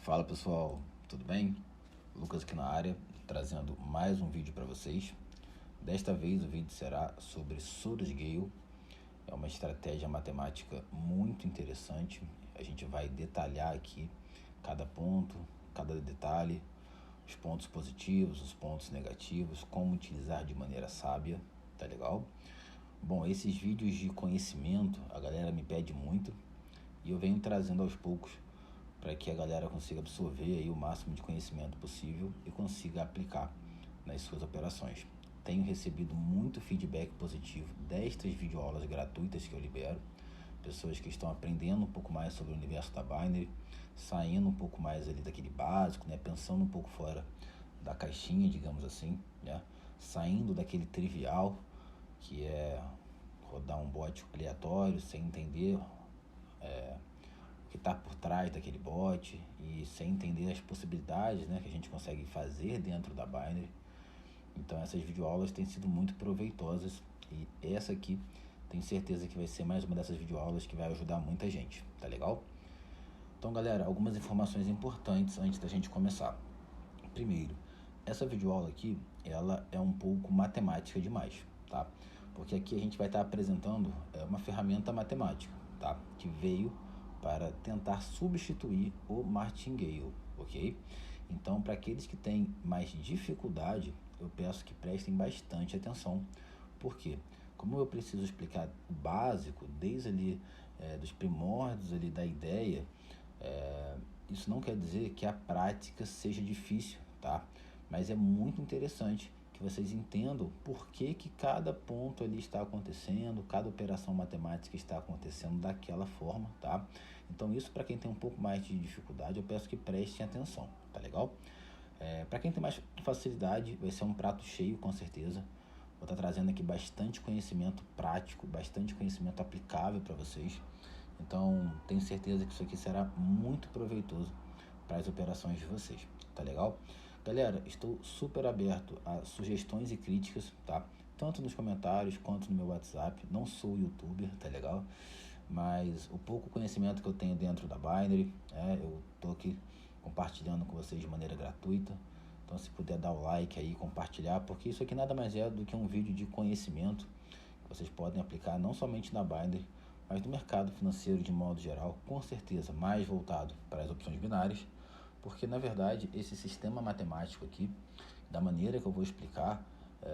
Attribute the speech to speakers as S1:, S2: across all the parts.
S1: Fala pessoal, tudo bem? Lucas aqui na área, trazendo mais um vídeo para vocês. Desta vez o vídeo será sobre Soros-Gale. É uma estratégia matemática muito interessante. A gente vai detalhar aqui cada ponto, cada detalhe, os pontos positivos, os pontos negativos, como utilizar de maneira sábia, tá legal? Bom, esses vídeos de conhecimento a galera me pede muito e eu venho trazendo aos poucos para que a galera consiga absorver aí o máximo de conhecimento possível e consiga aplicar nas suas operações. Tenho recebido muito feedback positivo destas videoaulas gratuitas que eu libero, pessoas que estão aprendendo um pouco mais sobre o universo da Binary, saindo um pouco mais ali daquele básico, né, pensando um pouco fora da caixinha, digamos assim, né, saindo daquele trivial que é rodar um bot aleatório sem entender o que está por trás daquele bot e sem entender as possibilidades, né, que a gente consegue fazer dentro da Binary. Então essas videoaulas têm sido muito proveitosas e essa aqui tenho certeza que vai ser mais uma dessas videoaulas que vai ajudar muita gente, tá legal? Então galera, algumas informações importantes antes da gente começar. Primeiro, essa videoaula aqui, ela é um pouco matemática demais, tá? Porque aqui a gente vai estar apresentando uma ferramenta matemática, tá? Que veio para tentar substituir o martingale, ok? Então, para aqueles que têm mais dificuldade, eu peço que prestem bastante atenção, porque como eu preciso explicar o básico, desde ali dos primórdios ali da ideia, isso não quer dizer que a prática seja difícil, tá? Mas é muito interessante que vocês entendam por que cada ponto ali está acontecendo, cada operação matemática está acontecendo daquela forma, tá? Então isso, para quem tem um pouco mais de dificuldade, eu peço que prestem atenção, tá legal? Para quem tem mais facilidade, vai ser um prato cheio, com certeza. Vou estar trazendo aqui bastante conhecimento prático, bastante conhecimento aplicável para vocês. Então, tenho certeza que isso aqui será muito proveitoso para as operações de vocês, tá legal? Galera, estou super aberto a sugestões e críticas, tá? Tanto nos comentários quanto no meu WhatsApp. Não sou youtuber, tá legal? Mas o pouco conhecimento que eu tenho dentro da Binary, eu tô aqui compartilhando com vocês de maneira gratuita. Então, se puder dar o like aí, compartilhar, porque isso aqui nada mais é do que um vídeo de conhecimento que vocês podem aplicar não somente na Binary, mas no mercado financeiro de modo geral, com certeza mais voltado para as opções binárias, porque na verdade esse sistema matemático aqui, da maneira que eu vou explicar,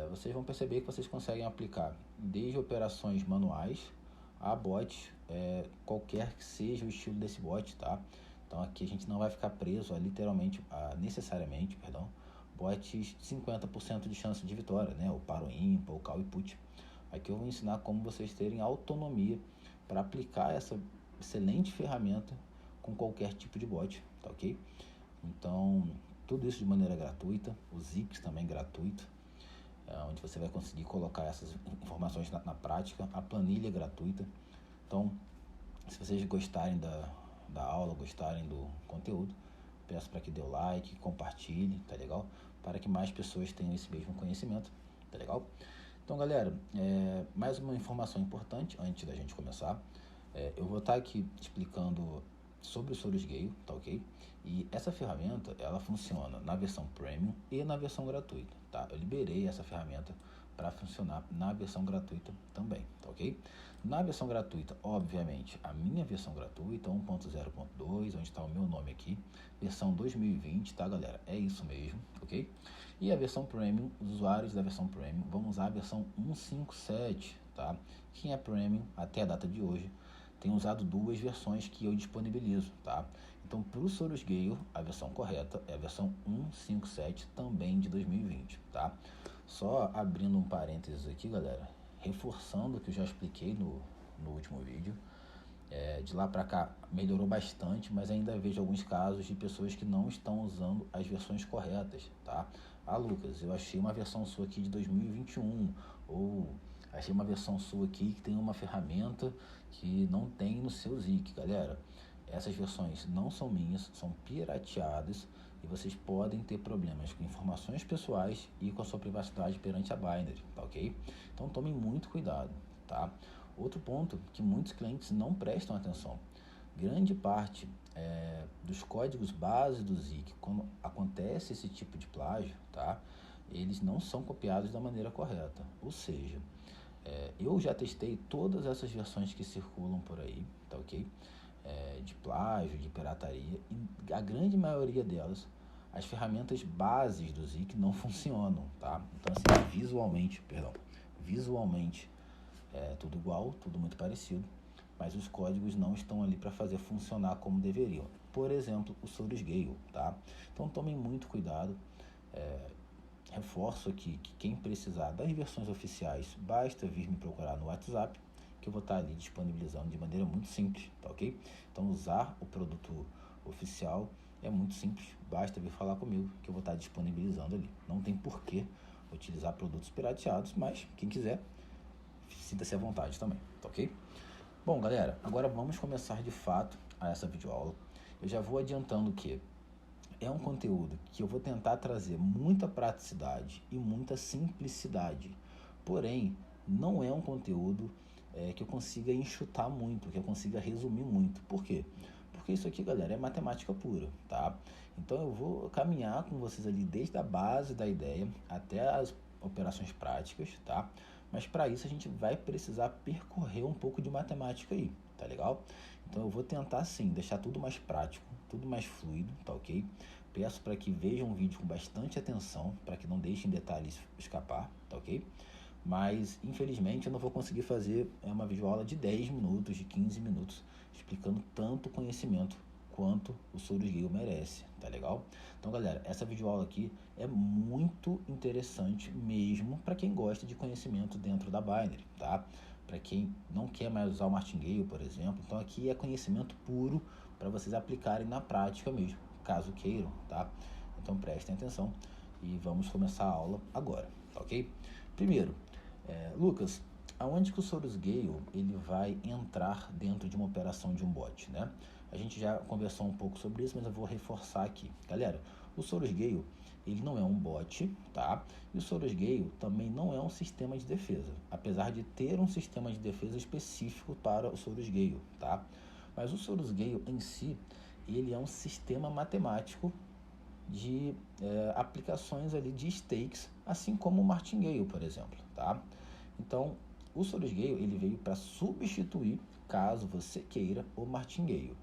S1: vocês vão perceber que vocês conseguem aplicar desde operações manuais a bots, qualquer que seja o estilo desse bot, tá? Então aqui a gente não vai ficar preso a literalmente, necessariamente, bots 50% de chance de vitória, né? O paro ímpar, o call e put. Aqui eu vou ensinar como vocês terem autonomia para aplicar essa excelente ferramenta com qualquer tipo de bot, tá ok? Então, tudo isso de maneira gratuita, o Zix também gratuito, onde você vai conseguir colocar essas informações na prática, a planilha é gratuita. Então, se vocês gostarem da aula, gostarem do conteúdo, peço para que dê o like, compartilhe, tá legal? Para que mais pessoas tenham esse mesmo conhecimento, tá legal? Então, galera, mais uma informação importante antes da gente começar. Eu vou estar aqui explicando sobre o Soros-Gale, tá ok? E essa ferramenta, ela funciona na versão Premium e na versão gratuita, tá? Eu liberei essa ferramenta para funcionar na versão gratuita também, tá ok? Na versão gratuita, obviamente, a minha versão gratuita, 1.0.2, onde está o meu nome aqui, versão 2020, tá, galera? É isso mesmo, ok? E a versão Premium, os usuários da versão Premium vão usar a versão 1.5.7, tá? Quem é Premium até a data de hoje tem usado duas versões que eu disponibilizo, tá? Então, para o Soros-Gale, a versão correta é a versão 1.5.7 também de 2020, tá? Só abrindo um parênteses aqui, galera, reforçando o que eu já expliquei no último vídeo, de lá para cá melhorou bastante, mas ainda vejo alguns casos de pessoas que não estão usando as versões corretas, tá? Lucas, eu achei uma versão sua aqui de 2021, ou achei uma versão sua aqui que tem uma ferramenta que não tem no seu Zik. Galera, essas versões não são minhas, são pirateadas e vocês podem ter problemas com informações pessoais e com a sua privacidade perante a Binary, tá ok? Então tomem muito cuidado, tá? Outro ponto que muitos clientes não prestam atenção: grande parte dos códigos base do Zik, quando acontece esse tipo de plágio, tá? Eles não são copiados da maneira correta. Ou seja, eu já testei todas essas versões que circulam por aí, tá ok? De plágio, de pirataria, e a grande maioria delas, as ferramentas bases do Zik não funcionam, tá? Então, assim, visualmente é tudo igual, tudo muito parecido, mas os códigos não estão ali para fazer funcionar como deveriam. Por exemplo, o Source Gale, tá? Então tomem muito cuidado. Reforço aqui que quem precisar das versões oficiais, basta vir me procurar no WhatsApp, que eu vou estar ali disponibilizando de maneira muito simples, tá ok? Então usar o produto oficial é muito simples, basta vir falar comigo que eu vou estar disponibilizando ali. Não tem porquê utilizar produtos pirateados, mas quem quiser, sinta-se à vontade também, tá ok? Bom, galera, agora vamos começar de fato a essa videoaula. Eu já vou adiantando que é um conteúdo que eu vou tentar trazer muita praticidade e muita simplicidade. Porém, não é um conteúdo que eu consiga enxutar muito, que eu consiga resumir muito. Por quê? Porque isso aqui, galera, é matemática pura, tá? Então eu vou caminhar com vocês ali desde a base da ideia até as operações práticas, tá? Mas para isso a gente vai precisar percorrer um pouco de matemática aí, tá legal? Então eu vou tentar sim deixar tudo mais prático, tudo mais fluido, tá ok? Peço para que vejam o vídeo com bastante atenção, para que não deixem detalhes escapar, tá ok? Mas infelizmente eu não vou conseguir fazer uma videoaula de 10 minutos, de 15 minutos, explicando tanto conhecimento quanto o Source Gale merece, tá legal? Então galera, essa videoaula aqui é muito interessante mesmo para quem gosta de conhecimento dentro da Binary, tá? Para quem não quer mais usar o Martingale, por exemplo, então aqui é conhecimento puro para vocês aplicarem na prática mesmo, caso queiram, tá? Então prestem atenção e vamos começar a aula agora, tá ok? Primeiro, Lucas, aonde que o Source Gale ele vai entrar dentro de uma operação de um bot, né? A gente já conversou um pouco sobre isso, mas eu vou reforçar aqui. Galera, o Source Gale, ele não é um bot, tá? E o Source Gale também não é um sistema de defesa, apesar de ter um sistema de defesa específico para o Source Gale, tá? Mas o Source Gale em si, ele é um sistema matemático de aplicações ali de stakes, assim como o Martingale, por exemplo, tá? Então, o Source Gale ele veio para substituir, caso você queira, o Martingale,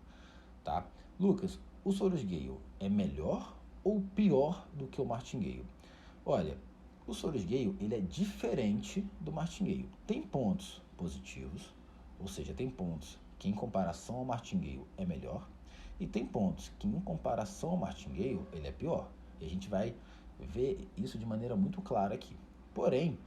S1: tá? Lucas, o Source Gale é melhor ou pior do que o Martingale? Olha, o Source Gale ele é diferente do Martingale. Tem pontos positivos, ou seja, tem pontos que em comparação ao Martingale é melhor, e tem pontos que em comparação ao Martingale ele é pior. E a gente vai ver isso de maneira muito clara aqui. Porém,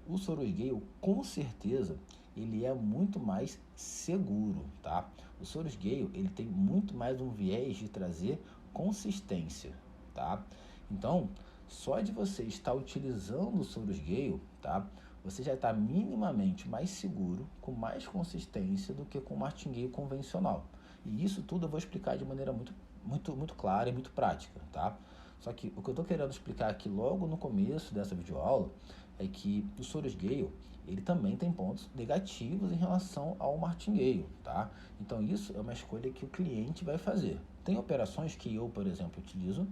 S1: o Source Gale com certeza ele é muito mais seguro, tá? O Source Gale ele tem muito mais um viés de trazer consistência, tá? Então, só de você estar utilizando o Source Gale, tá? Você já está minimamente mais seguro, com mais consistência do que com o Martingale convencional. E isso tudo eu vou explicar de maneira muito clara e muito prática, tá? Só que o que eu estou querendo explicar aqui logo no começo dessa videoaula é que o Source Gale ele também tem pontos negativos em relação ao Martingale, tá? Então isso é uma escolha que o cliente vai fazer. Tem operações que eu, por exemplo, utilizo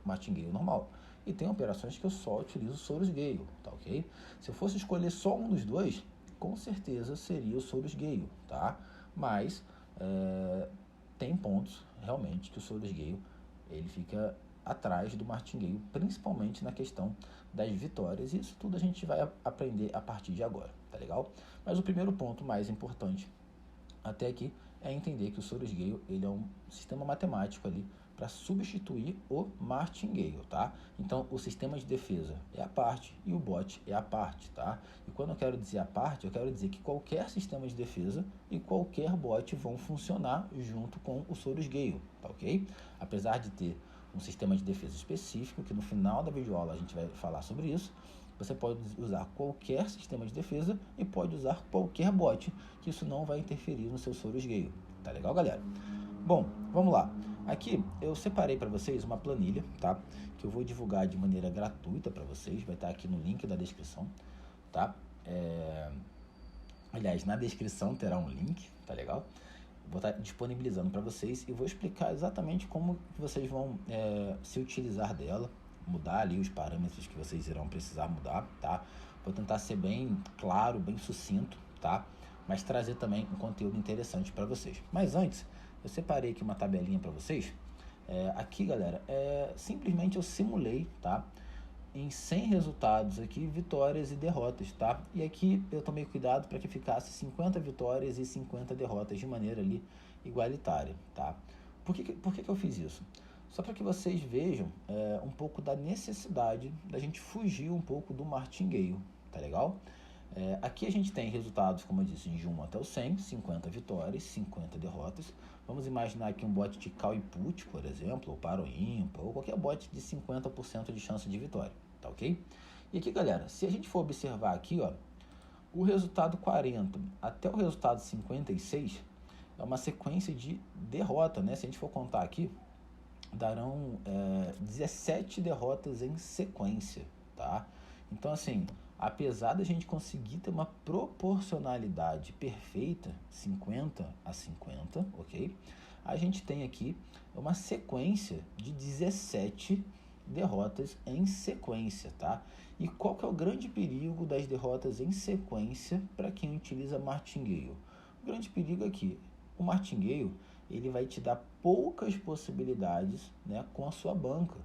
S1: Martingale normal, e tem operações que eu só utilizo Source Gale, tá ok? Se eu fosse escolher só um dos dois, com certeza seria o Source Gale, tá? Mas tem pontos realmente que o Source Gale ele fica atrás do Martingale, principalmente na questão das vitórias, e isso tudo a gente vai aprender a partir de agora, tá legal? Mas o primeiro ponto mais importante até aqui é entender que o Source Gale ele é um sistema matemático ali para substituir o Martingale, tá? Então, o sistema de defesa é a parte e o bot é a parte, tá? E quando eu quero dizer a parte, eu quero dizer que qualquer sistema de defesa e qualquer bot vão funcionar junto com o Source Gale, tá ok? Apesar de ter um sistema de defesa específico, que no final da videoaula a gente vai falar sobre isso, você pode usar qualquer sistema de defesa e pode usar qualquer bot, que isso não vai interferir no seu Source Gale. Tá legal, galera? Bom, vamos lá. Aqui eu separei para vocês uma planilha, tá? Que eu vou divulgar de maneira gratuita para vocês. Vai estar aqui no link da descrição, tá? Aliás, na descrição terá um link, tá legal? vou estar disponibilizando para vocês e vou explicar exatamente como que vocês vão se utilizar dela, mudar ali os parâmetros que vocês irão precisar mudar, tá? Vou tentar ser bem claro, bem sucinto, tá? Mas trazer também um conteúdo interessante para vocês. Mas antes, eu separei aqui uma tabelinha para vocês. Aqui, galera, simplesmente eu simulei, tá? Em 100 resultados aqui, vitórias e derrotas, tá? E aqui eu tomei cuidado para que ficasse 50 vitórias e 50 derrotas de maneira ali igualitária, tá? Por que eu fiz isso? Só para que vocês vejam um pouco da necessidade da gente fugir um pouco do martingale, tá legal? Aqui a gente tem resultados, como eu disse, de 1 até o 100, 50 vitórias, 50 derrotas. Vamos imaginar aqui um bot de call e put, por exemplo, ou paro ímpar, ou qualquer bot de 50% de chance de vitória, tá ok? E aqui, galera, se a gente for observar aqui, ó, o resultado 40 até o resultado 56 é uma sequência de derrota, né? Se a gente for contar aqui, darão 17 derrotas em sequência, tá? Então, assim, apesar da gente conseguir ter uma proporcionalidade perfeita, 50-50, ok? A gente tem aqui uma sequência de 17 derrotas em sequência, tá? E qual que é o grande perigo das derrotas em sequência para quem utiliza martingale? O grande perigo é que o martingale, ele vai te dar poucas possibilidades, né, com a sua banca.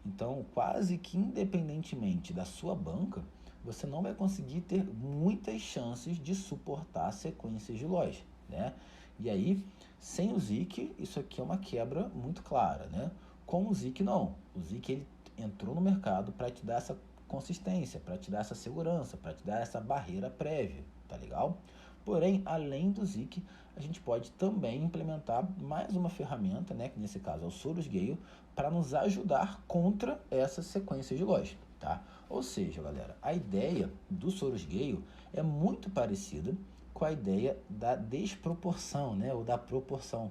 S1: Então, quase que independentemente da sua banca, você não vai conseguir ter muitas chances de suportar sequências de loja, né? E aí, sem o Zik, isso aqui é uma quebra muito clara, né? Com o Zik, não. O Zik, ele entrou no mercado para te dar essa consistência, para te dar essa segurança, para te dar essa barreira prévia, tá legal? Porém, além do Zik, a gente pode também implementar mais uma ferramenta, né, que nesse caso é o Sorus Gale, para nos ajudar contra essas sequências de loja, tá? Ou seja, galera, a ideia do Sorus Gale é muito parecida com a ideia da desproporção, né, ou da proporção,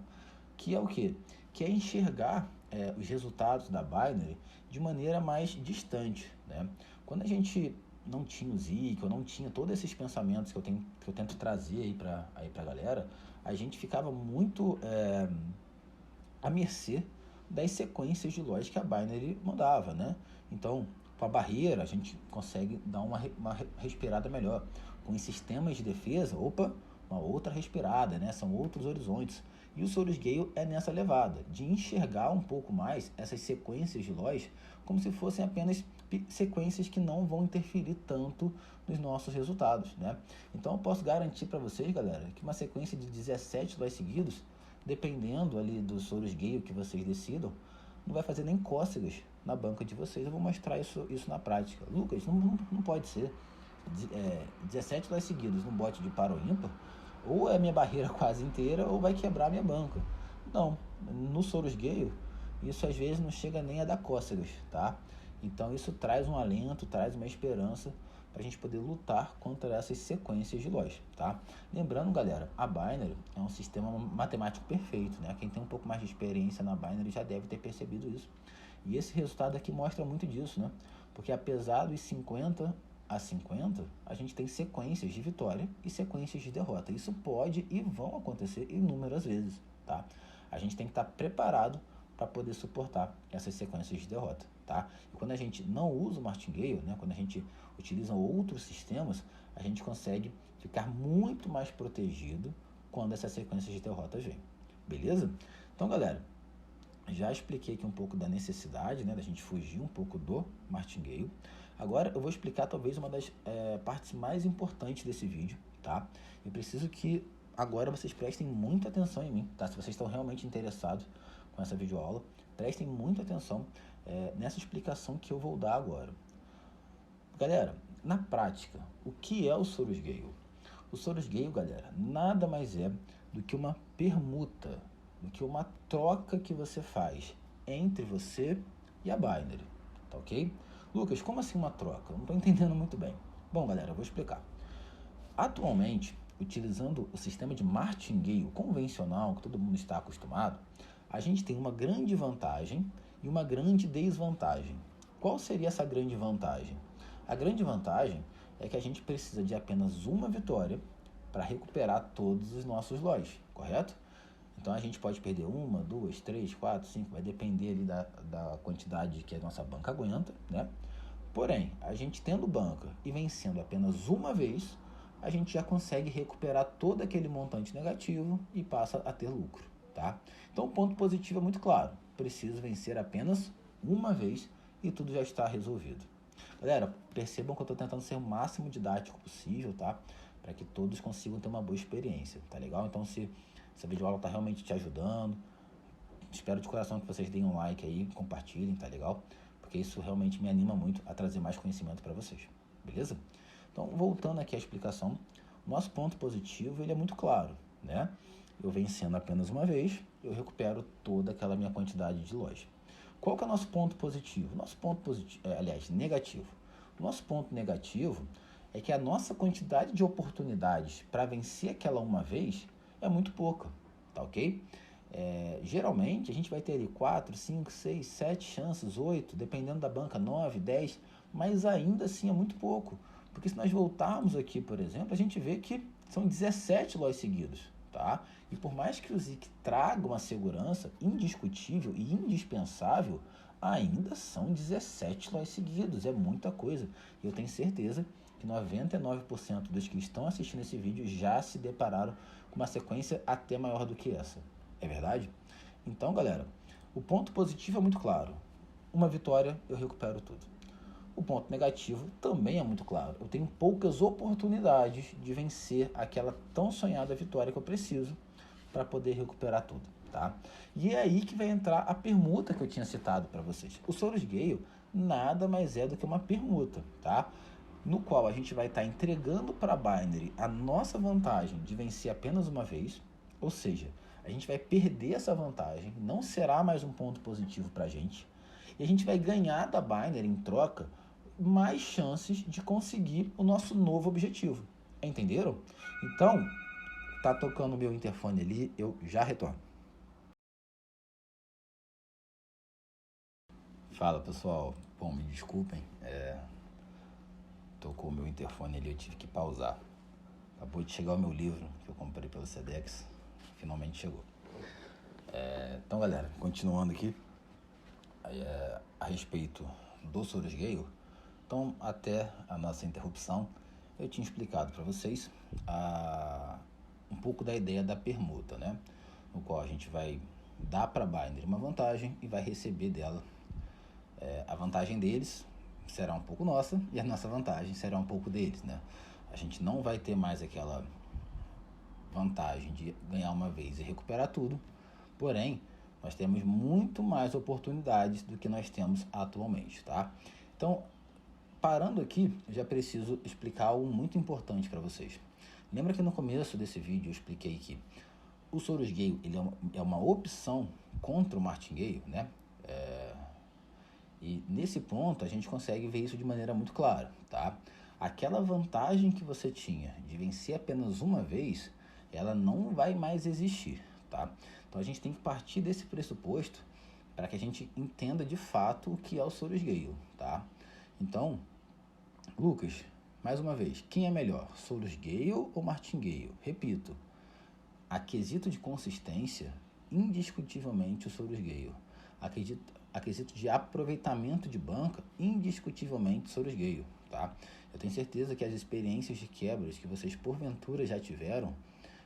S1: que é o quê? Que é enxergar os resultados da Binary de maneira mais distante, né? Quando a gente não tinha o Zik, ou não tinha todos esses pensamentos que eu tento trazer aí pra galera, a gente ficava muito à mercê das sequências de lógica que a Binary mandava, né? Então, com a barreira, a gente consegue dar uma respirada melhor. Com os sistemas de defesa, uma outra respirada, né? São outros horizontes. E o Sorus Gale é nessa levada, de enxergar um pouco mais essas sequências de lojas como se fossem apenas sequências que não vão interferir tanto nos nossos resultados, né? Então eu posso garantir para vocês, galera, que uma sequência de 17 lojas seguidos, dependendo ali do Sorus Gale que vocês decidam, não vai fazer nem cócegas na banca de vocês. Eu vou mostrar isso na prática. Lucas, não pode ser 17 lojas seguidos num bot de paro ímpar, ou é a minha barreira quase inteira, ou vai quebrar a minha banca. Não, no Sorus Gale, isso às vezes não chega nem a dar cócegas, tá? Então isso traz um alento, traz uma esperança para a gente poder lutar contra essas sequências de loja, tá? Lembrando, galera, a Binary é um sistema matemático perfeito, né? Quem tem um pouco mais de experiência na Binary já deve ter percebido isso. E esse resultado aqui mostra muito disso, né? Porque apesar dos 50 a 50, a gente tem sequências de vitória e sequências de derrota. Isso pode e vão acontecer inúmeras vezes, tá? A gente tem que estar preparado para poder suportar essas sequências de derrota, tá? E quando a gente não usa o martingale, né, quando a gente utiliza outros sistemas, a gente consegue ficar muito mais protegido quando essas sequências de derrotas vêm, beleza? Então, galera, já expliquei aqui um pouco da necessidade, né, da gente fugir um pouco do martingale. Agora eu vou explicar talvez uma das partes mais importantes desse vídeo, tá? Eu preciso que agora vocês prestem muita atenção em mim, tá? Se vocês estão realmente interessados com essa videoaula, prestem muita atenção nessa explicação que eu vou dar agora. Galera, na prática, o que é o Sorus Gale? O Sorus Gale, galera, nada mais é do que uma permuta, do que uma troca que você faz entre você e a Binary, tá ok? Lucas, como assim uma troca? Eu não estou entendendo muito bem. Bom, galera, eu vou explicar. Atualmente, utilizando o sistema de martingale convencional, que todo mundo está acostumado, a gente tem uma grande vantagem e uma grande desvantagem. Qual seria essa grande vantagem? A grande vantagem é que a gente precisa de apenas uma vitória para recuperar todos os nossos lojas, correto? Então a gente pode perder 1, 2, 3, 4, 5, vai depender ali da quantidade que a nossa banca aguenta, né? Porém, a gente tendo banca e vencendo apenas uma vez, a gente já consegue recuperar todo aquele montante negativo e passa a ter lucro, tá? Então o ponto positivo é muito claro, preciso vencer apenas uma vez e tudo já está resolvido. Galera, percebam que eu estou tentando ser o máximo didático possível, tá? Para que todos consigam ter uma boa experiência, tá legal? Então se essa videoaula está realmente te ajudando, espero de coração que vocês deem um like aí, compartilhem, tá legal? Porque isso realmente me anima muito a trazer mais conhecimento para vocês, beleza? Então, voltando aqui à explicação, nosso ponto positivo ele é muito claro, né? Eu vencendo apenas uma vez, eu recupero toda aquela minha quantidade de loja. Qual que é o nosso ponto positivo? Nosso ponto positivo, negativo. O nosso ponto negativo é que a nossa quantidade de oportunidades para vencer aquela uma vez é muito pouca, tá ok? Geralmente a gente vai ter ali 4, 5, 6, 7 chances, 8, dependendo da banca, 9, 10, mas ainda assim é muito pouco. Porque se nós voltarmos aqui, por exemplo, a gente vê que são 17 lotes seguidos, tá? E por mais que o ZIC traga uma segurança indiscutível e indispensável, ainda são 17 lotes seguidos, é muita coisa. E eu tenho certeza que 99% dos que estão assistindo esse vídeo já se depararam com uma sequência até maior do que essa. É verdade? Então, galera, o ponto positivo é muito claro. Uma vitória, eu recupero tudo. O ponto negativo também é muito claro. Eu tenho poucas oportunidades de vencer aquela tão sonhada vitória que eu preciso para poder recuperar tudo, tá? E é aí que vai entrar a permuta que eu tinha citado para vocês. O Solus Gale nada mais é do que uma permuta, tá? No qual a gente vai estar entregando para a Binary a nossa vantagem de vencer apenas uma vez, ou seja, a gente vai perder essa vantagem, não será mais um ponto positivo para a gente, e a gente vai ganhar da Binary em troca mais chances de conseguir o nosso novo objetivo. Entenderam? Então, tá tocando o meu interfone ali, eu já retorno. Fala pessoal, bom, me desculpem, tocou o meu interfone ali, eu tive que pausar. Acabou de chegar o meu livro que eu comprei pelo Sedex, finalmente chegou. Então galera, continuando aqui, a respeito do Solus Gale, então até a nossa interrupção eu tinha explicado para vocês um pouco da ideia da permuta, né? No qual a gente vai dar para a Binary uma vantagem e vai receber dela. A vantagem deles será um pouco nossa e a nossa vantagem será um pouco deles, né? A gente não vai ter mais aquela vantagem de ganhar uma vez e recuperar tudo, porém, nós temos muito mais oportunidades do que nós temos atualmente, tá? Então, parando aqui, já preciso explicar algo muito importante para vocês. Lembra que no começo desse vídeo eu expliquei que o Solus Gale ele é uma opção contra o Martingale, né? E nesse ponto a gente consegue ver isso de maneira muito clara, tá? Aquela vantagem que você tinha de vencer apenas uma vez, ela não vai mais existir, tá? Então a gente tem que partir desse pressuposto para que a gente entenda de fato o que é o Solus Gale, tá? Então, Lucas, mais uma vez, quem é melhor, Solus Gale ou Martingale? Repito, a quesito de consistência, indiscutivelmente o Solus Gale. A quesito de aproveitamento de banca, indiscutivelmente Solus Gale, tá? Eu tenho certeza que as experiências de quebras que vocês porventura já tiveram,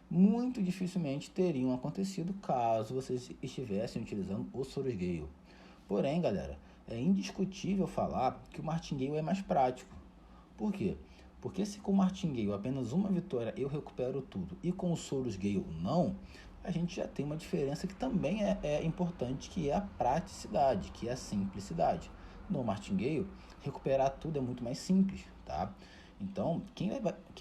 S1: muito dificilmente teriam acontecido caso vocês estivessem utilizando o Solus Gale. Porém, galera, é indiscutível falar que o Martingale é mais prático. Por quê? Porque se com o Martingale apenas uma vitória eu recupero tudo e com o Solus Gale não, a gente já tem uma diferença que também é importante, que é a praticidade, que é a simplicidade. No Martingale, recuperar tudo é muito mais simples, tá? Então, quem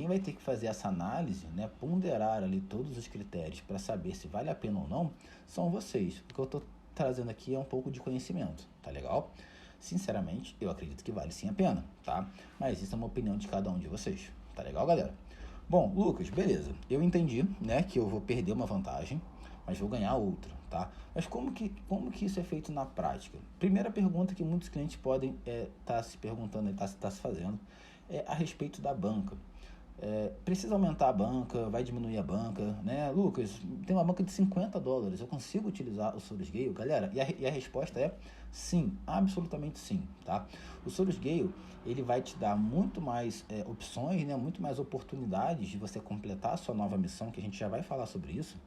S1: vai ter que fazer essa análise, né, ponderar ali todos os critérios para saber se vale a pena ou não, são vocês. O que eu estou trazendo aqui é um pouco de conhecimento, tá legal? Sinceramente, eu acredito que vale sim a pena, tá? Mas isso é uma opinião de cada um de vocês, tá legal, galera? Bom, Lucas, beleza. Eu entendi, né, que eu vou perder uma vantagem, mas vou ganhar outra, tá? Mas como que isso é feito na prática? Primeira pergunta que muitos clientes podem estar se perguntando, tá se fazendo, é a respeito da banca. precisa aumentar a banca, vai diminuir a banca, né? Lucas, tem uma banca de $50, eu consigo utilizar o Solus Gale? Galera, e a resposta é sim, absolutamente sim, tá? O Solus Gale, ele vai te dar muito mais opções, né? Muito mais oportunidades de você completar a sua nova missão, que a gente já vai falar sobre isso,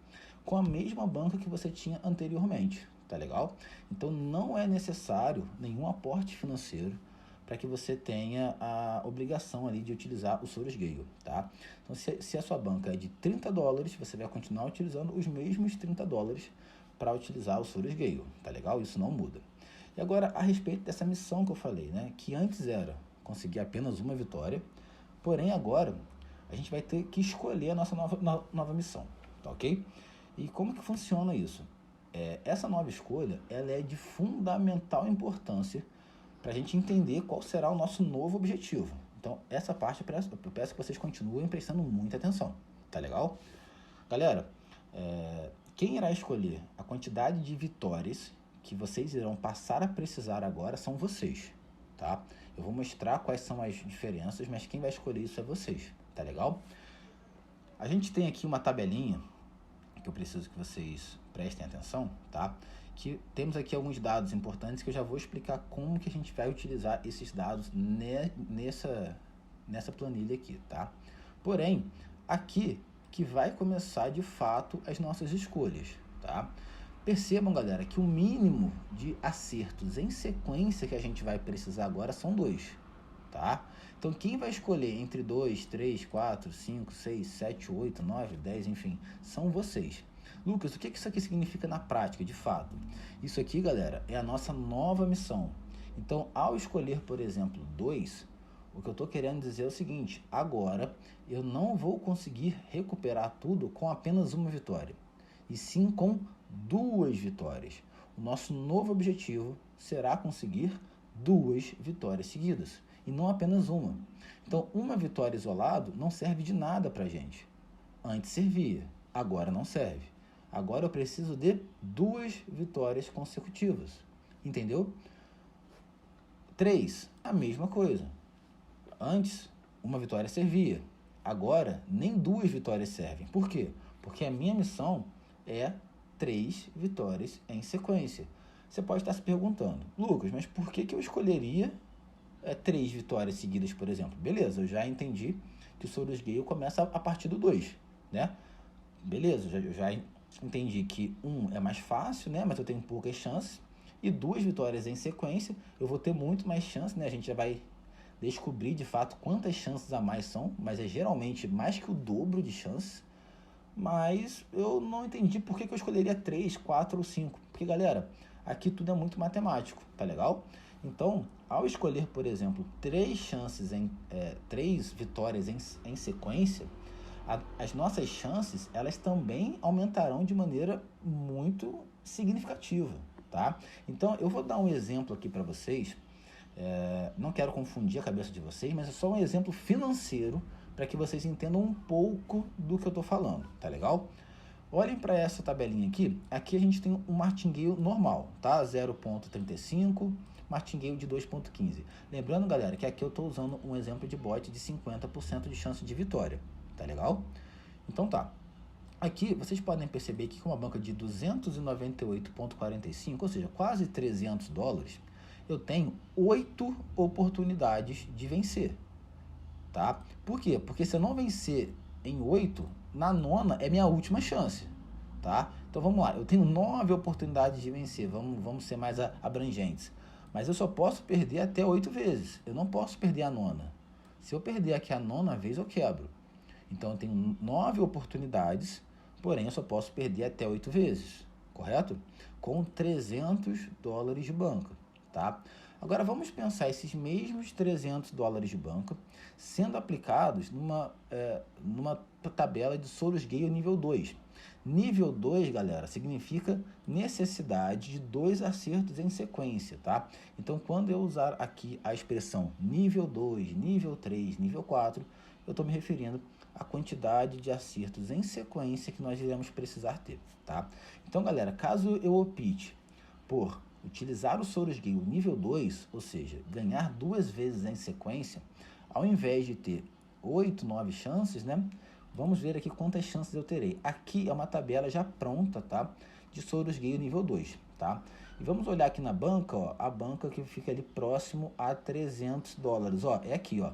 S1: com a mesma banca que você tinha anteriormente, tá legal? Então não é necessário nenhum aporte financeiro para que você tenha a obrigação ali de utilizar o Solus Gale, tá? Então, se a sua banca é de $30, você vai continuar utilizando os mesmos $30 para utilizar o Solus Gale, tá legal? Isso não muda. E agora, a respeito dessa missão que eu falei, né? Que antes era conseguir apenas uma vitória, porém agora a gente vai ter que escolher a nossa nova missão, tá ok? E como que funciona isso? Essa nova escolha, ela é de fundamental importância para a gente entender qual será o nosso novo objetivo. Então, essa parte eu peço que vocês continuem prestando muita atenção, tá legal? Galera, quem irá escolher a quantidade de vitórias que vocês irão passar a precisar agora são vocês, tá? Eu vou mostrar quais são as diferenças, mas quem vai escolher isso é vocês, tá legal? A gente tem aqui uma tabelinha que eu preciso que vocês prestem atenção, tá? Que temos aqui alguns dados importantes que eu já vou explicar como que a gente vai utilizar esses dados nessa planilha aqui, tá? Porém, aqui que vai começar de fato as nossas escolhas, tá? Percebam, galera, que o mínimo de acertos em sequência que a gente vai precisar agora são 2, tá? Então, quem vai escolher entre 2, 3, 4, 5, 6, 7, 8, 9, 10, enfim, são vocês. Lucas, o que isso aqui significa na prática, de fato? Isso aqui, galera, é a nossa nova missão. Então, ao escolher, por exemplo, 2, o que eu estou querendo dizer é o seguinte: agora eu não vou conseguir recuperar tudo com apenas uma vitória, e sim com 2 vitórias. O nosso novo objetivo será conseguir 2 vitórias seguidas, e não apenas uma. Então, uma vitória isolada não serve de nada para a gente. Antes servia, agora não serve. Agora eu preciso de 2 vitórias consecutivas. Entendeu? 3, a mesma coisa. Antes, uma vitória servia. Agora, nem 2 vitórias servem. Por quê? Porque a minha missão é 3 vitórias em sequência. Você pode estar se perguntando: Lucas, mas por que eu escolheria 3 vitórias seguidas, por exemplo? Beleza, eu já entendi que o Solus Gale começa a partir do 2, né? Beleza, eu já entendi que 1 é mais fácil, né? Mas eu tenho poucas chances. E 2 vitórias em sequência, eu vou ter muito mais chance, né? A gente já vai descobrir de fato quantas chances a mais são, mas é geralmente mais que o dobro de chances. Mas eu não entendi por que eu escolheria 3, 4 ou 5. Porque, galera, aqui tudo é muito matemático, tá legal? Então, ao escolher, por exemplo, 3 vitórias em sequência, as nossas chances, elas também aumentarão de maneira muito significativa, tá? Então, eu vou dar um exemplo aqui para vocês. Não quero confundir a cabeça de vocês, mas é só um exemplo financeiro para que vocês entendam um pouco do que eu estou falando, tá legal? Olhem para essa tabelinha aqui. Aqui a gente tem um martingale normal, tá? 0,35, martingale de 2,15. Lembrando, galera, que aqui eu estou usando um exemplo de bot de 50% de chance de vitória, tá legal? Então tá. Aqui vocês podem perceber que com uma banca de 298,45, ou seja, quase $300, eu tenho 8 oportunidades de vencer, tá? Por quê? Porque se eu não vencer em 8, na 9ª é minha última chance, tá? Então vamos lá, eu tenho 9 oportunidades de vencer, vamos ser mais abrangentes. Mas eu só posso perder até 8 vezes, eu não posso perder a 9ª. Se eu perder aqui a 9ª vez, eu quebro. Então eu tenho 9 oportunidades, porém eu só posso perder até 8 vezes, correto? Com $300 de banca, tá? Agora vamos pensar esses mesmos $300 de banca sendo aplicados numa tabela de Solus Gale nível 2. Nível 2, galera, significa necessidade de 2 acertos em sequência, tá? Então, quando eu usar aqui a expressão nível 2, nível 3, nível 4, eu estou me referindo à quantidade de acertos em sequência que nós iremos precisar ter, tá? Então, galera, caso eu opte por utilizar o Solus Gale nível 2, ou seja, ganhar 2 vezes em sequência, ao invés de ter 8, 9 chances, né? Vamos ver aqui quantas chances eu terei. Aqui é uma tabela já pronta, tá? De Soros Gale nível 2, tá? E vamos olhar aqui na banca, ó, a banca que fica ali próximo a $300, ó, é aqui, ó,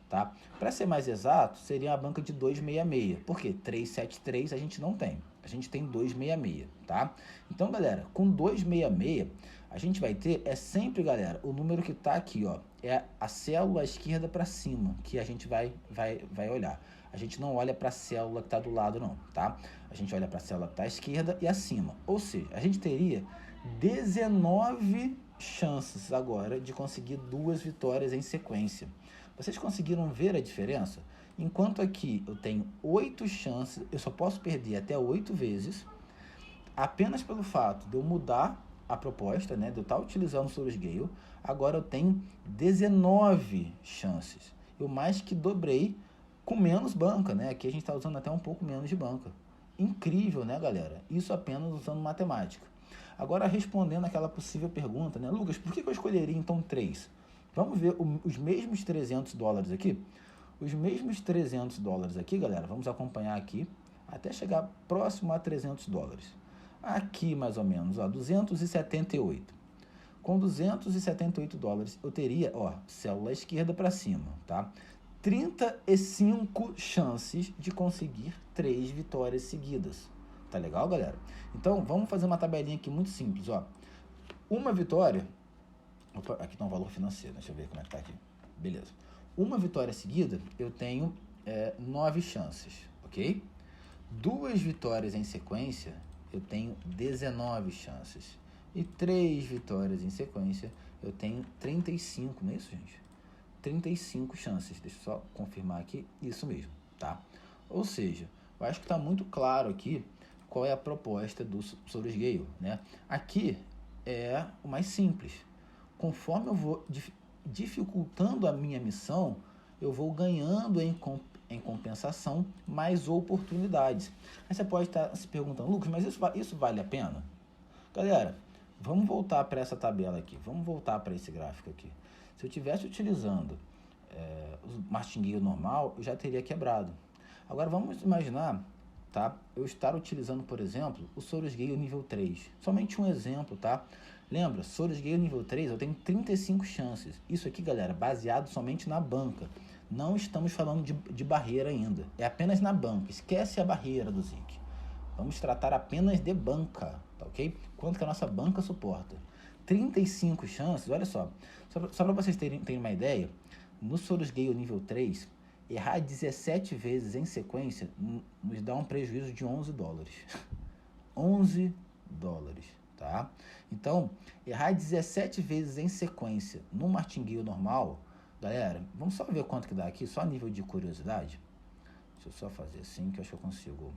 S1: tá? Para ser mais exato, seria a banca de 266. Por quê? 373 a gente não tem. A gente tem 266, tá? Então, galera, com 266, a gente vai ter, é sempre, galera, o número que tá aqui, ó, é a célula à esquerda para cima, que a gente vai olhar. A gente não olha para a célula que tá do lado, não, tá? A gente olha para a célula que tá à esquerda e acima. Ou seja, a gente teria 19 chances agora de conseguir 2 vitórias em sequência. Vocês conseguiram ver a diferença? Enquanto aqui eu tenho 8 chances, eu só posso perder até 8 vezes, apenas pelo fato de eu mudar a proposta, né, de eu estar utilizando o Soros Gale, agora eu tenho 19 chances. Eu mais que dobrei com menos banca, né? Aqui a gente está usando até um pouco menos de banca. Incrível, né, galera? Isso apenas usando matemática. Agora, respondendo aquela possível pergunta, né, Lucas, por que eu escolheria então 3? Vamos ver os mesmos $300 aqui? Os mesmos $300 aqui, galera, vamos acompanhar aqui até chegar próximo a $300. Aqui, mais ou menos, ó, 278. Com $278 eu teria, ó, célula esquerda para cima, tá? 35 chances de conseguir 3 vitórias seguidas. Tá legal, galera? Então, vamos fazer uma tabelinha aqui muito simples, ó. Uma vitória... Opa, aqui tá um valor financeiro, deixa eu ver como é que tá aqui. Beleza. Uma vitória seguida, eu tenho 9 chances, ok? 2 vitórias em sequência, eu tenho 19 chances. E 3 vitórias em sequência, eu tenho 35, não é isso, gente? 35 chances. Deixa eu só confirmar aqui. Isso mesmo, tá? Ou seja, eu acho que está muito claro aqui qual é a proposta do Soros Gale, né? Aqui é o mais simples. Conforme eu vou dificultando a minha missão, eu vou ganhando em compensação mais oportunidades. Aí você pode estar se perguntando, Lucas, mas isso vale a pena? Galera, vamos voltar para essa tabela aqui. Vamos voltar para esse gráfico aqui. Se eu estivesse utilizando o martingale normal, eu já teria quebrado. Agora vamos imaginar, tá? Eu estar utilizando, por exemplo, o Soros Gale nível 3. Somente um exemplo, tá? Lembra, Soros Gale nível 3, eu tenho 35 chances. Isso aqui, galera, baseado somente na banca. Não estamos falando de barreira ainda. É apenas na banca. Esquece a barreira do Zik. Vamos tratar apenas de banca, tá ok? Quanto que a nossa banca suporta. 35 chances, olha só. Só para vocês terem uma ideia, no Soros Gale nível 3, errar 17 vezes em sequência nos dá um prejuízo de $11. $11, tá? Então, errar 17 vezes em sequência no martingale normal, galera, vamos só ver quanto que dá aqui, só a nível de curiosidade. Deixa eu só fazer assim, que eu acho que eu consigo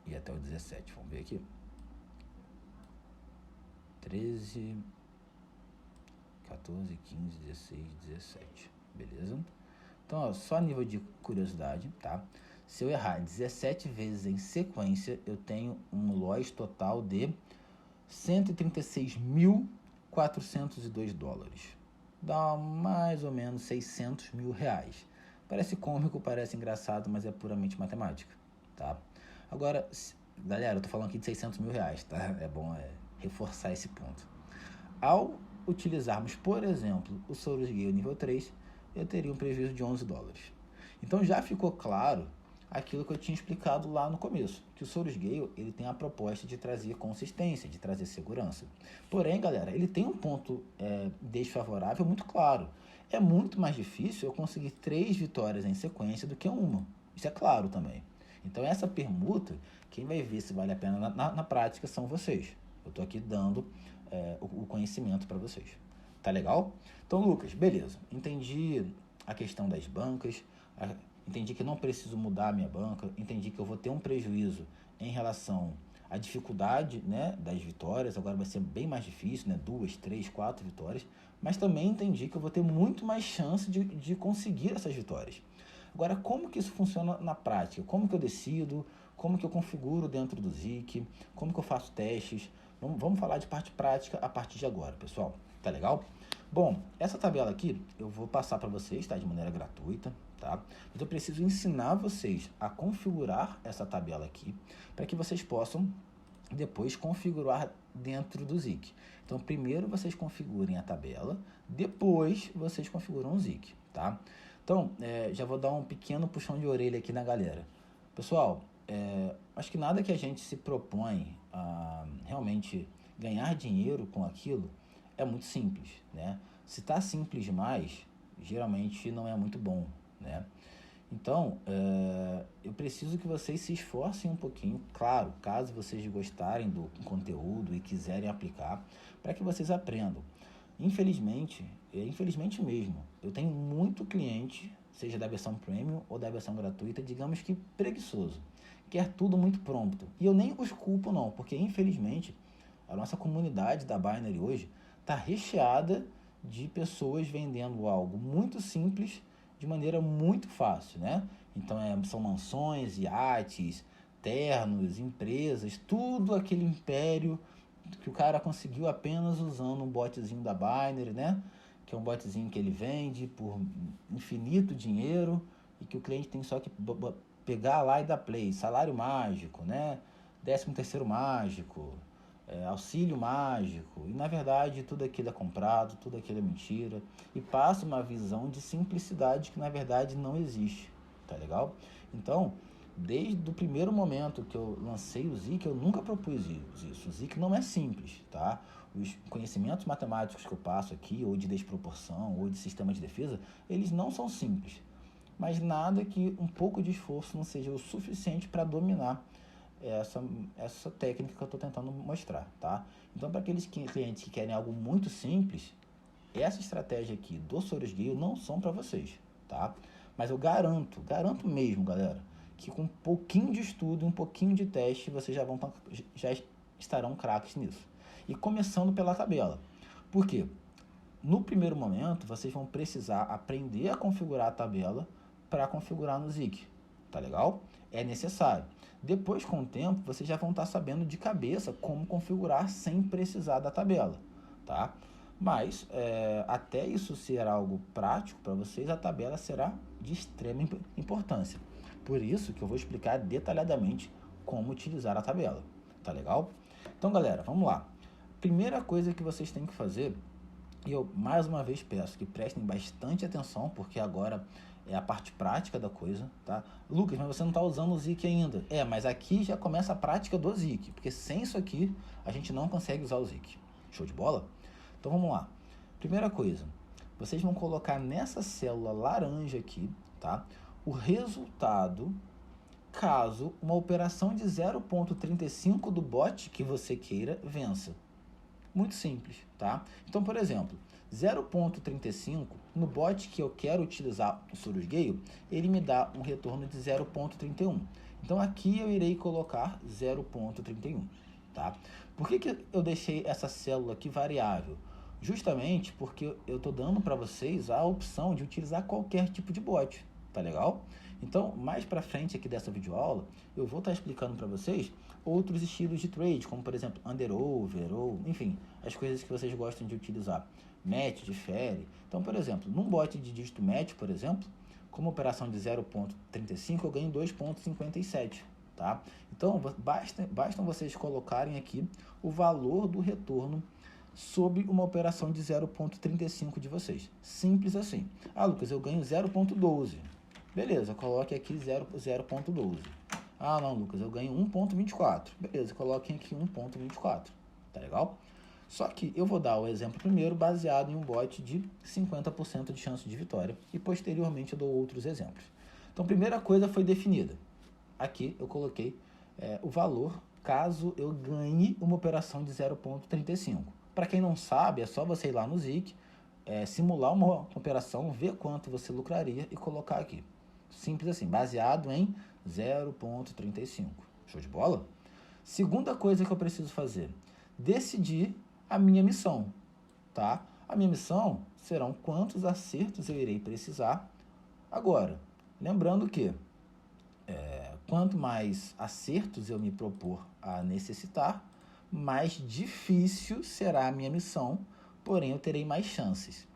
S1: ir até o 17. Vamos ver aqui. 13, 14, 15, 16, 17. Beleza? Então, ó, só a nível de curiosidade, tá? Se eu errar 17 vezes em sequência, eu tenho um loss total de $136.402. Dá mais ou menos R$600 mil. Parece cômico, parece engraçado, mas é puramente matemática, tá? Agora, galera, eu tô falando aqui de R$600 mil, tá? É bom reforçar esse ponto. Ao utilizarmos, por exemplo, o Soros Gale nível 3, eu teria um prejuízo de $11. Então já ficou claro aquilo que eu tinha explicado lá no começo, que o Soros Gale, ele tem a proposta de trazer consistência, de trazer segurança. Porém, galera, ele tem um ponto desfavorável muito claro. É muito mais difícil eu conseguir 3 vitórias em sequência do que uma. Isso é claro também. Então essa permuta, quem vai ver se vale a pena na prática são vocês. Eu estou aqui dando o conhecimento para vocês. Tá legal? Então, Lucas, beleza. Entendi a questão das bancas, entendi que não preciso mudar a minha banca, entendi que eu vou ter um prejuízo em relação à dificuldade, né, das vitórias, agora vai ser bem mais difícil, né, 2, 3, 4 vitórias, mas também entendi que eu vou ter muito mais chance de conseguir essas vitórias. Agora, como que isso funciona na prática? Como que eu decido? Como que eu configuro dentro do Zik? Como que eu faço testes? Vamos falar de parte prática a partir de agora, pessoal. Tá legal? Bom, essa tabela aqui eu vou passar para vocês, tá? De maneira gratuita, tá? Mas eu preciso ensinar vocês a configurar essa tabela aqui, para que vocês possam depois configurar dentro do Zik. Então, primeiro vocês configurem a tabela, depois vocês configuram o Zik, tá? Então, já vou dar um pequeno puxão de orelha aqui na galera. Pessoal, acho que nada que a gente se propõe a realmente ganhar dinheiro com aquilo é muito simples, né? Se tá simples demais, geralmente não é muito bom, né? Então, eu preciso que vocês se esforcem um pouquinho, claro, caso vocês gostarem do conteúdo e quiserem aplicar, para que vocês aprendam. Infelizmente mesmo, eu tenho muito cliente, seja da versão premium ou da versão gratuita, digamos que preguiçoso, quer tudo muito pronto. E eu nem os culpo não, porque infelizmente a nossa comunidade da Binary hoje está recheada de pessoas vendendo algo muito simples de maneira muito fácil, né? Então são mansões, iates, ternos, empresas, tudo aquele império que o cara conseguiu apenas usando um botzinho da Binary, né? Que é um botzinho que ele vende por infinito dinheiro e que o cliente tem só que pegar lá e dar play. Salário mágico, né? 13º mágico, auxílio mágico, e na verdade tudo aquilo é comprado, tudo aquilo é mentira, e passa uma visão de simplicidade que na verdade não existe, tá legal? Então, desde o primeiro momento que eu lancei o Zik, eu nunca propus isso. O Zik não é simples, tá? Os conhecimentos matemáticos que eu passo aqui, ou de desproporção, ou de sistema de defesa, eles não são simples, mas nada que um pouco de esforço não seja o suficiente para dominar essa técnica que eu estou tentando mostrar, tá? Então, para aqueles clientes que querem algo muito simples, essa estratégia aqui do Soros Gale não são para vocês, tá? Mas eu garanto mesmo, galera, que com um pouquinho de estudo, um pouquinho de teste, vocês já estarão craques nisso. E começando pela tabela. Por quê? No primeiro momento, vocês vão precisar aprender a configurar a tabela para configurar no Zik, tá legal? É necessário. Depois, com o tempo, vocês já vão estar sabendo de cabeça como configurar sem precisar da tabela, tá? Mas, até isso ser algo prático para vocês, a tabela será de extrema importância. Por isso que eu vou explicar detalhadamente como utilizar a tabela, tá legal? Então, galera, vamos lá. Primeira coisa que vocês têm que fazer, e eu mais uma vez peço que prestem bastante atenção, porque agora é a parte prática da coisa, tá? Lucas, mas você não está usando o Zik ainda. Mas aqui já começa a prática do Zik, porque sem isso aqui a gente não consegue usar o Zik. Show de bola? Então vamos lá. Primeira coisa, vocês vão colocar nessa célula laranja aqui, tá? O resultado caso uma operação de 0,35 do bot que você queira vença. Muito simples, tá? Então, por exemplo, 0,35 no bot que eu quero utilizar o Soros Gale, ele me dá um retorno de 0,31. Então, aqui eu irei colocar 0,31, tá? Por que eu deixei essa célula aqui variável? Justamente porque eu estou dando para vocês a opção de utilizar qualquer tipo de bot, tá legal? Então, mais para frente aqui dessa videoaula, eu vou estar explicando para vocês outros estilos de trade, como por exemplo, underover, ou enfim, as coisas que vocês gostam de utilizar. Match, difere. Então, por exemplo, num bot de dígito match, por exemplo, como operação de 0,35, eu ganho 2,57, tá? Então, bastam vocês colocarem aqui o valor do retorno sobre uma operação de 0,35 de vocês. Simples assim. Ah, Lucas, eu ganho 0,12. Beleza, coloque aqui 0,12. Ah, não, Lucas, eu ganho 1,24. Beleza, coloquem aqui 1,24. Tá legal? Só que eu vou dar o exemplo primeiro baseado em um bot de 50% de chance de vitória e posteriormente eu dou outros exemplos. Então, primeira coisa foi definida. Aqui eu coloquei o valor caso eu ganhe uma operação de 0,35. Para quem não sabe, é só você ir lá no Zik, simular uma operação, ver quanto você lucraria e colocar aqui. Simples assim, baseado em 0,35. Show de bola? Segunda coisa que eu preciso fazer, decidir a minha missão, tá? A minha missão serão quantos acertos eu irei precisar agora. Lembrando que quanto mais acertos eu me propor a necessitar, mais difícil será a minha missão, porém eu terei mais chances.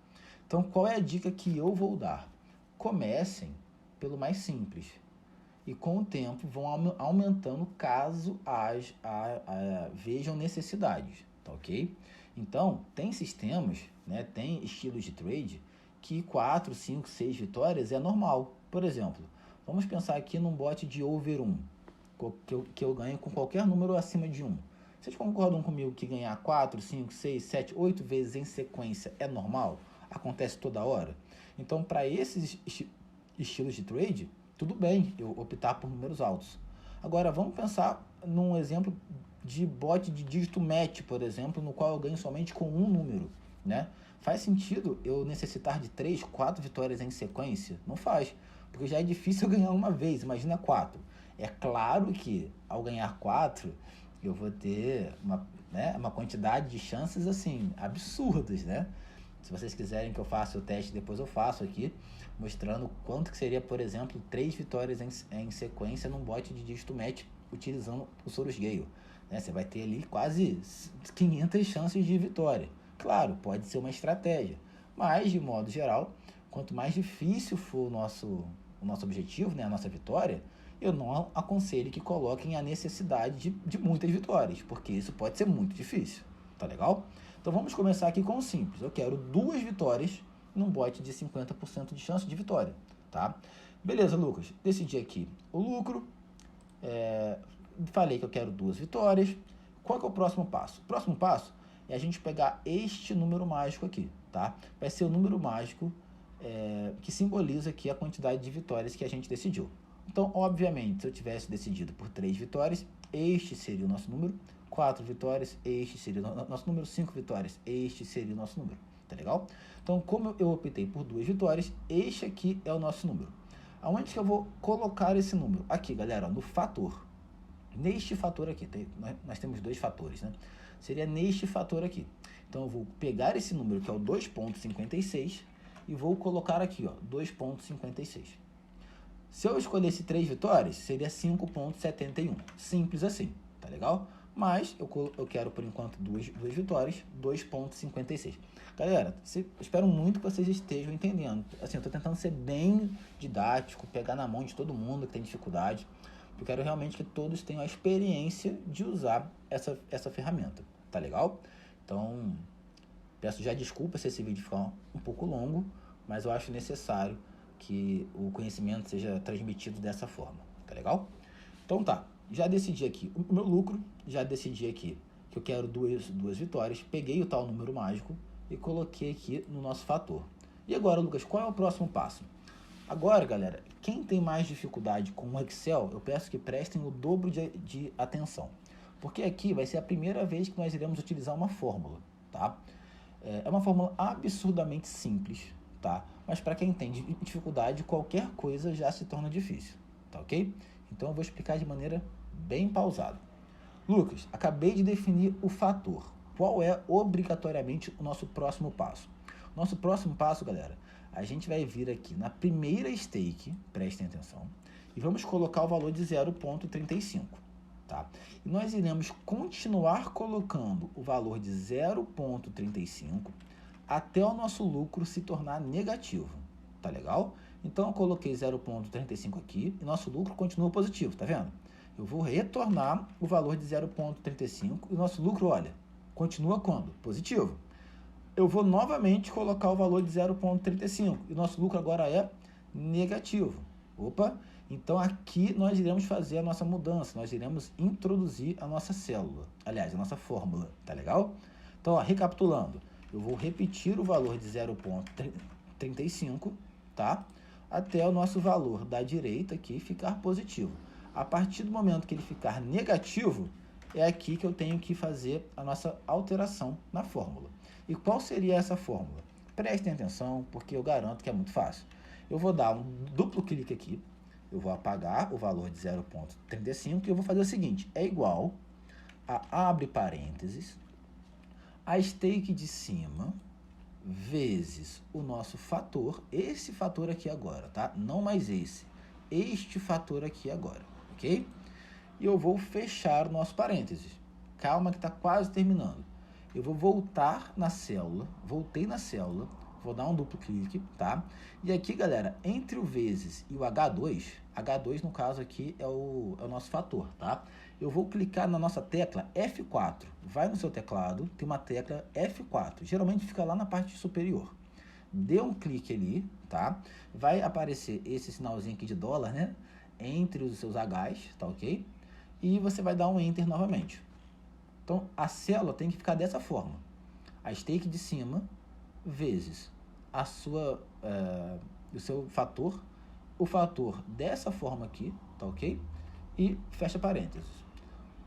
S1: Então, qual é a dica que eu vou dar? Comecem pelo mais simples. E com o tempo vão aumentando caso vejam necessidades, tá ok? Então, tem sistemas, né, tem estilos de trade que 4, 5, 6 vitórias é normal. Por exemplo, vamos pensar aqui num bot de over 1, que eu ganho com qualquer número acima de 1. Vocês concordam comigo que ganhar 4, 5, 6, 7, 8 vezes em sequência é normal? Acontece toda hora? Então, para esses estilos de trade, tudo bem eu optar por números altos. Agora, vamos pensar num exemplo de bot de dígito match, por exemplo, no qual eu ganho somente com um número, né? Faz sentido eu necessitar de 3, 4 vitórias em sequência? Não faz, porque já é difícil eu ganhar uma vez, imagina 4. É claro que ao ganhar 4, eu vou ter uma quantidade de chances assim, absurdas, né? Se vocês quiserem que eu faça o teste, depois eu faço aqui, mostrando quanto que seria, por exemplo, 3 vitórias em sequência num bot de dígito match utilizando o Soros Gale. Né? Você vai ter ali quase 500 chances de vitória. Claro, pode ser uma estratégia, mas de modo geral, quanto mais difícil for o nosso objetivo, né, a nossa vitória, eu não aconselho que coloquem a necessidade de muitas vitórias, porque isso pode ser muito difícil. Tá legal? Então vamos começar aqui com o simples. Eu quero 2 vitórias num bot de 50% de chance de vitória, tá? Beleza, Lucas. Decidi aqui o lucro. Falei que eu quero 2 vitórias. Qual que é o próximo passo? O próximo passo é a gente pegar este número mágico aqui, tá? Vai ser o número mágico que simboliza aqui a quantidade de vitórias que a gente decidiu. Então, obviamente, se eu tivesse decidido por 3 vitórias, este seria o nosso número. 4 vitórias, este seria o nosso número. 5 vitórias, este seria o nosso número. Tá legal? Então, como eu optei por 2 vitórias, este aqui é o nosso número. Aonde que eu vou colocar esse número? Aqui, galera, ó, no fator. Neste fator aqui. Nós temos 2 fatores, né? Seria neste fator aqui. Então, eu vou pegar esse número, que é o 2,56, e vou colocar aqui, ó, 2,56. Se eu escolhesse 3 vitórias, seria 5,71. Simples assim, tá legal? Mas eu quero, por enquanto, 2 vitórias, 2,56. Galera, espero muito que vocês estejam entendendo. Assim, eu tô tentando ser bem didático, pegar na mão de todo mundo que tem dificuldade. Eu quero realmente que todos tenham a experiência de usar essa ferramenta, tá legal? Então, peço já desculpa se esse vídeo ficar um pouco longo, mas eu acho necessário que o conhecimento seja transmitido dessa forma, tá legal? Então tá, já decidi aqui o meu lucro, já decidi aqui que eu quero 2 vitórias, peguei o tal número mágico e coloquei aqui no nosso fator. E agora, Lucas, qual é o próximo passo? Agora, galera, quem tem mais dificuldade com o Excel, eu peço que prestem o dobro de atenção, porque aqui vai ser a primeira vez que nós iremos utilizar uma fórmula, tá? É uma fórmula absurdamente simples, tá? Mas para quem tem dificuldade, qualquer coisa já se torna difícil, tá ok? Então eu vou explicar de maneira bem pausada. Lucas, acabei de definir o fator. Qual é obrigatoriamente o nosso próximo passo? Nosso próximo passo, galera, a gente vai vir aqui na primeira stake, prestem atenção, e vamos colocar o valor de 0,35, tá? E nós iremos continuar colocando o valor de 0,35 até o nosso lucro se tornar negativo, tá legal? Então eu coloquei 0,35 aqui e nosso lucro continua positivo, tá vendo? Eu vou retornar o valor de 0,35 e o nosso lucro, olha, continua quando? Positivo. Eu vou novamente colocar o valor de 0,35 e o nosso lucro agora é negativo. Opa! Então aqui nós iremos fazer a nossa mudança, nós iremos introduzir a nossa célula, aliás, a nossa fórmula, tá legal? Então, ó, recapitulando, eu vou repetir o valor de 0,35, tá? Até o nosso valor da direita aqui ficar positivo. A partir do momento que ele ficar negativo, é aqui que eu tenho que fazer a nossa alteração na fórmula. E qual seria essa fórmula? Prestem atenção, porque eu garanto que é muito fácil. Eu vou dar um duplo clique aqui, eu vou apagar o valor de 0,35 e eu vou fazer o seguinte, é igual a abre parênteses, a stake de cima, vezes o nosso fator, esse fator aqui agora, tá? Não mais esse, este fator aqui agora, ok? E eu vou fechar o nosso parênteses. Calma que está quase terminando. Eu vou voltar na célula, voltei na célula, vou dar um duplo clique, tá? E aqui, galera, entre o vezes e o H2 no caso aqui é o nosso fator, tá? Eu vou clicar na nossa tecla F4, vai no seu teclado, tem uma tecla F4, geralmente fica lá na parte superior. Dê um clique ali, tá? Vai aparecer esse sinalzinho aqui de dólar, né? Entre os seus Hs, tá ok? E você vai dar um Enter novamente. Então, a célula tem que ficar dessa forma. A stake de cima vezes o seu fator, o fator dessa forma aqui, tá ok? E fecha parênteses.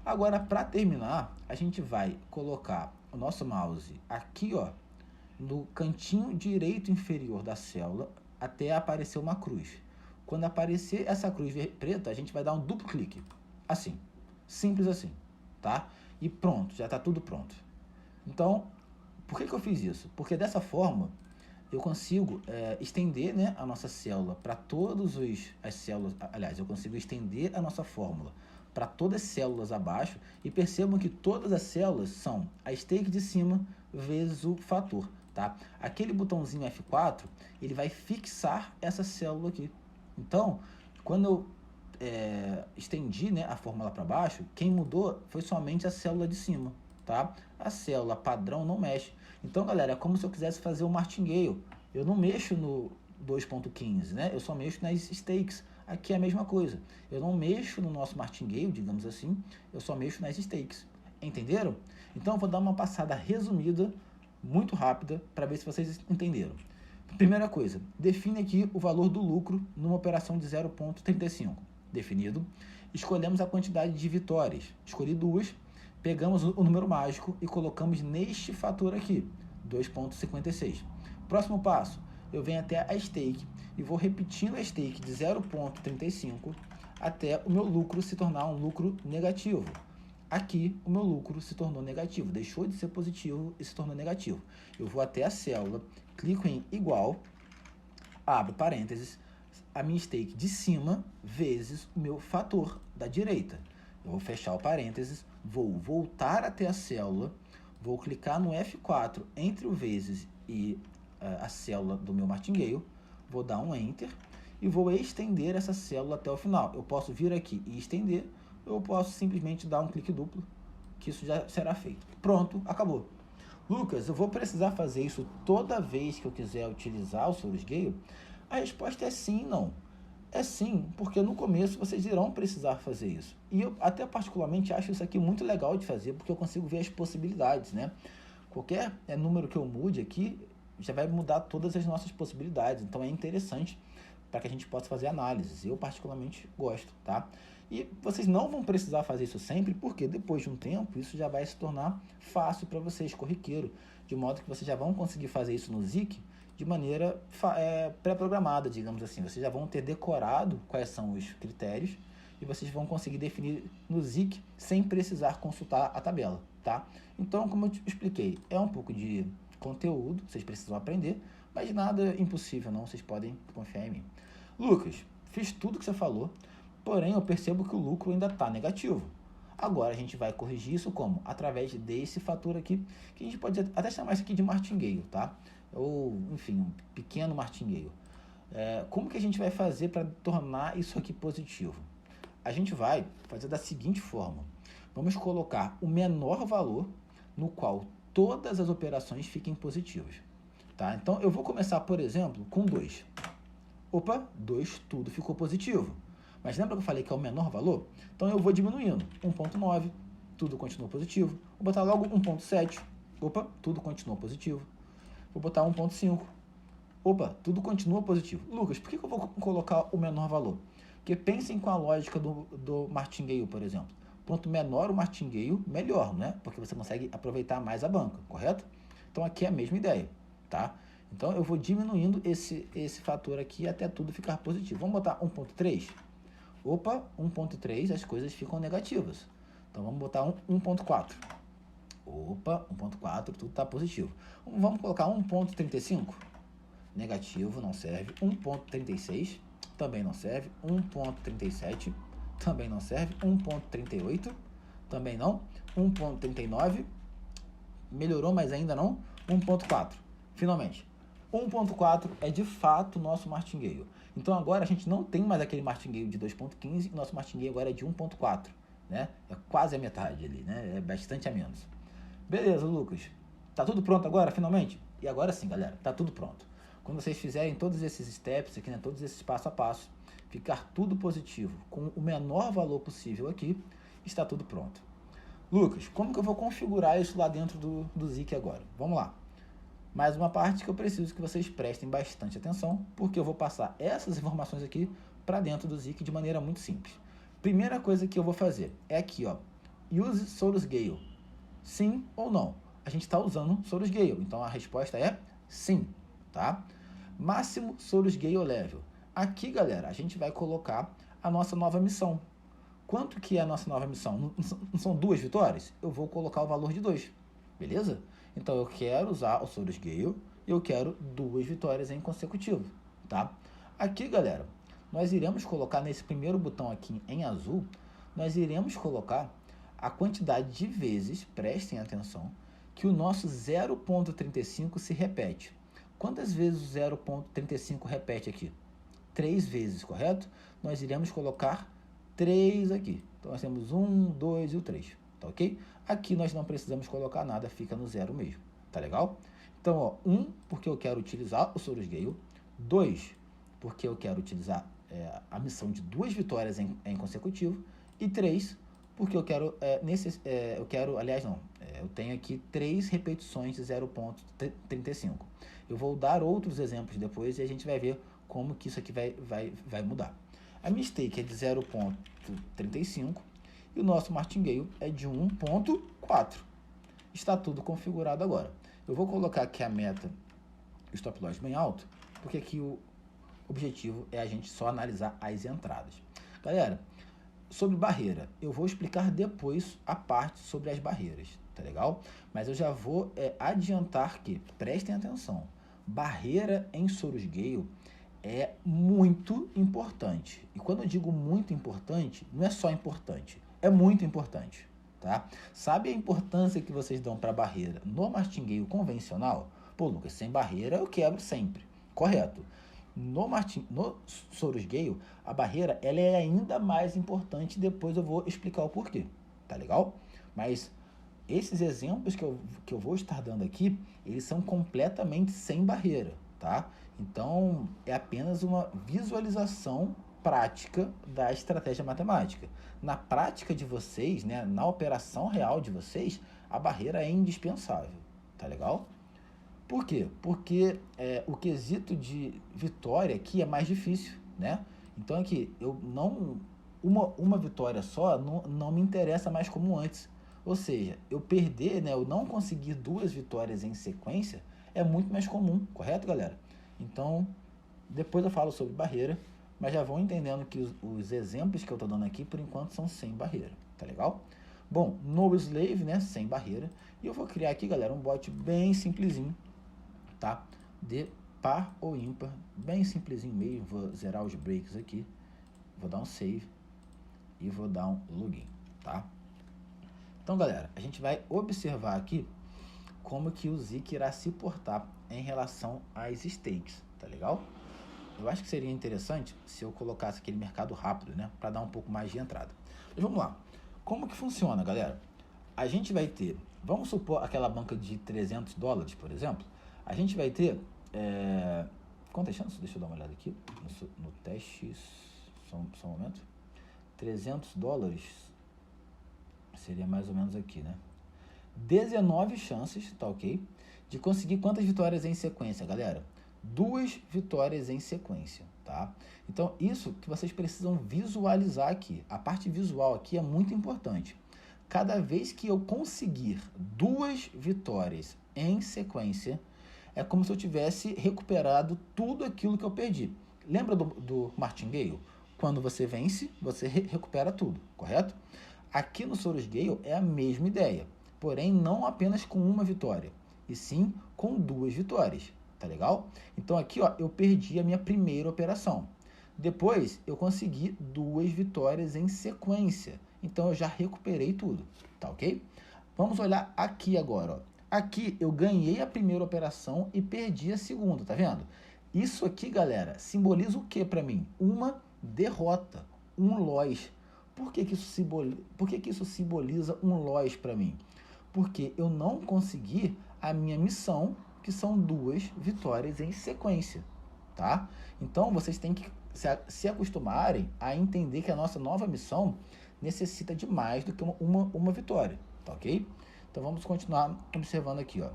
S1: Agora, para terminar, a gente vai colocar o nosso mouse aqui, ó, no cantinho direito inferior da célula, até aparecer uma cruz. Quando aparecer essa cruz preta, a gente vai dar um duplo clique. Assim. Simples assim, tá? E pronto, já está tudo pronto. Então, por que eu fiz isso? Porque dessa forma, eu consigo estender, né, a nossa célula para todas as células. Aliás, eu consigo estender a nossa fórmula para todas as células abaixo e percebam que todas as células são a stake de cima vezes o fator, tá? Aquele botãozinho F4, ele vai fixar essa célula aqui. Então, quando eu estendi, né, a fórmula para baixo, quem mudou foi somente a célula de cima, tá? A célula padrão não mexe. Então, galera, é como se eu quisesse fazer o martingale. Eu não mexo no 2.15, né? Eu só mexo nas stakes. Aqui é a mesma coisa. Eu não mexo no nosso martingale, digamos assim, eu só mexo nas stakes. Entenderam? Então, eu vou dar uma passada resumida, muito rápida, para ver se vocês entenderam. Primeira coisa, define aqui o valor do lucro numa operação de 0.35. Definido. Escolhemos a quantidade de vitórias. Escolhi 2. Pegamos o número mágico e colocamos neste fator aqui, 2.56. Próximo passo, eu venho até a stake e vou repetindo a stake de 0.35 até o meu lucro se tornar um lucro negativo. Aqui, o meu lucro se tornou negativo. Deixou de ser positivo e se tornou negativo. Eu vou até a célula, clico em igual, abro parênteses, a minha stake de cima vezes o meu fator da direita. Eu vou fechar o parênteses, vou voltar até a célula, vou clicar no F4 entre o vezes e a célula do meu martingale, vou dar um Enter e vou estender essa célula até o final. Eu posso vir aqui e estender, eu posso simplesmente dar um clique duplo, que isso já será feito. Pronto, acabou. Lucas, eu vou precisar fazer isso toda vez que eu quiser utilizar o Solus Gale? A resposta é sim e não. É sim, porque no começo vocês irão precisar fazer isso. E eu até particularmente acho isso aqui muito legal de fazer, porque eu consigo ver as possibilidades, né? Qualquer número que eu mude aqui, já vai mudar todas as nossas possibilidades. Então é interessante para que a gente possa fazer análises. Eu particularmente gosto, tá? E vocês não vão precisar fazer isso sempre, porque depois de um tempo isso já vai se tornar fácil para vocês, corriqueiro. De modo que vocês já vão conseguir fazer isso no Zik de maneira pré-programada, digamos assim. Vocês já vão ter decorado quais são os critérios e vocês vão conseguir definir no Zik sem precisar consultar a tabela, tá? Então, como eu te expliquei, é um pouco de conteúdo, vocês precisam aprender, mas nada impossível não, vocês podem confiar em mim. Lucas, fiz tudo que você falou, porém eu percebo que o lucro ainda está negativo. Agora a gente vai corrigir isso como? Através desse fator aqui, que a gente pode até chamar isso aqui de martingale, tá? Ou, enfim, um pequeno martingale. Como que a gente vai fazer para tornar isso aqui positivo? A gente vai fazer da seguinte forma. Vamos colocar o menor valor no qual todas as operações fiquem positivas. Tá? Então, eu vou começar, por exemplo, com 2. Opa, 2, tudo ficou positivo. Mas lembra que eu falei que é o menor valor? Então, eu vou diminuindo. 1.9, tudo continua positivo. Vou botar logo 1.7. Opa, tudo continua positivo. Vou botar 1.5. Opa, tudo continua positivo. Lucas, por que eu vou colocar o menor valor? Porque pensem com a lógica do martingale, por exemplo. Quanto menor o martingale, melhor, né? Porque você consegue aproveitar mais a banca, correto? Então, aqui é a mesma ideia, tá? Então, eu vou diminuindo esse fator aqui até tudo ficar positivo. Vamos botar 1.3? Opa, 1.3, as coisas ficam negativas. Então, vamos botar 1.4. Opa, 1.4, tudo está positivo. Vamos colocar 1.35? Negativo, não serve. 1.36, também não serve. 1.37, também não serve. 1.38, também não. 1.39, melhorou, mas ainda não. 1.4, finalmente. 1.4 é de fato o nosso martingale. Então agora a gente não tem mais aquele martingale de 2.15, nosso martingale agora é de 1.4, né? É quase a metade ali, né? É bastante a menos. Beleza, Lucas. Tá tudo pronto agora, finalmente? E agora sim, galera, tá tudo pronto. Quando vocês fizerem todos esses steps aqui, né, todos esses passo a passo, ficar tudo positivo, com o menor valor possível aqui, está tudo pronto. Lucas, como que eu vou configurar isso lá dentro do Zik agora? Vamos lá. Mais uma parte que eu preciso que vocês prestem bastante atenção, porque eu vou passar essas informações aqui para dentro do Zik de maneira muito simples. Primeira coisa que eu vou fazer é aqui, ó, use Solus Gale. Sim ou não? A gente está usando Solus Gale, então a resposta é sim, tá? Máximo Solus Gale Level. Aqui, galera, a gente vai colocar a nossa nova missão. Quanto que é a nossa nova missão? Não são 2 vitórias? Eu vou colocar o valor de 2, beleza? Então eu quero usar o Solus Gale e eu quero 2 vitórias em consecutivo, tá? Aqui, galera, nós iremos colocar nesse primeiro botão aqui em azul, nós iremos colocar a quantidade de vezes, prestem atenção, que o nosso 0.35 se repete. Quantas vezes o 0.35 repete aqui? 3 vezes, correto? Nós iremos colocar 3 aqui. Então nós temos 1, 2 e o 3, tá ok? Aqui nós não precisamos colocar nada, fica no 0 mesmo, tá legal? Então, ó, 1, porque eu quero utilizar o Solus Gale. 2, porque eu quero utilizar a missão de 2 vitórias em consecutivo. E 3, porque eu quero, eu tenho aqui 3 repetições de 0.35. Eu vou dar outros exemplos depois e a gente vai ver como que isso aqui vai mudar. A minha stake é de 0.35 e o nosso martingale é de 1.4. Está tudo configurado agora. Eu vou colocar aqui a meta stop loss bem alto, porque aqui o objetivo é a gente só analisar as entradas. Galera, sobre barreira, eu vou explicar depois a parte sobre as barreiras, tá legal? Mas eu já vou adiantar que, prestem atenção, barreira em Solus Gale é muito importante. E quando eu digo muito importante, não é só importante, é muito importante, tá? Sabe a importância que vocês dão para a barreira no martingale convencional? Pô, Lucas, sem barreira eu quebro sempre, correto? No Solus Gale, a barreira ela é ainda mais importante, depois eu vou explicar o porquê, tá legal? Mas esses exemplos que eu vou estar dando aqui, eles são completamente sem barreira, tá? Então, é apenas uma visualização prática da estratégia matemática. Na prática de vocês, né, na operação real de vocês, a barreira é indispensável, tá legal? Por quê? Porque o quesito de vitória aqui é mais difícil, né? Então aqui, uma vitória só não me interessa mais como antes. Ou seja, eu perder, né, eu não conseguir 2 vitórias em sequência é muito mais comum, correto, galera? Então, depois eu falo sobre barreira, mas já vão entendendo que os exemplos que eu estou dando aqui, por enquanto, são sem barreira, tá legal? Bom, no slave, né, sem barreira, e eu vou criar aqui, galera, um bot bem simplesinho, tá? De par ou ímpar, bem simplesinho mesmo. Vou zerar os breaks aqui, vou dar um save e vou dar um login, tá? Então, galera, a gente vai observar aqui como que o Zik irá se portar em relação às stakes, tá legal? Eu acho que seria interessante se eu colocasse aquele mercado rápido, né, para dar um pouco mais de entrada. Mas vamos lá. Como que funciona, galera? A gente vai ter, vamos supor aquela banca de $300, por exemplo, a gente vai ter, quantas chances? Deixa eu dar uma olhada aqui no teste, só um momento. $300 seria mais ou menos aqui, né? 19 chances, tá ok? De conseguir quantas vitórias em sequência, galera? 2 vitórias em sequência, tá? Então, isso que vocês precisam visualizar aqui. A parte visual aqui é muito importante. Cada vez que eu conseguir 2 vitórias em sequência, é como se eu tivesse recuperado tudo aquilo que eu perdi. Lembra do martingale? Quando você vence, você recupera tudo, correto? Aqui no Solus Gale é a mesma ideia, porém não apenas com uma vitória, e sim com 2 vitórias, tá legal? Então aqui, ó, eu perdi a minha primeira operação. Depois eu consegui 2 vitórias em sequência, então eu já recuperei tudo, tá ok? Vamos olhar aqui agora, ó. Aqui eu ganhei a primeira operação e perdi a segunda, tá vendo? Isso aqui, galera, simboliza o que para mim? Uma derrota, um loss. Por que isso simboliza um loss para mim? Porque eu não consegui a minha missão, que são 2 vitórias em sequência, tá? Então, vocês têm que se acostumarem a entender que a nossa nova missão necessita de mais do que uma vitória, tá ok? Então, vamos continuar observando aqui, ó.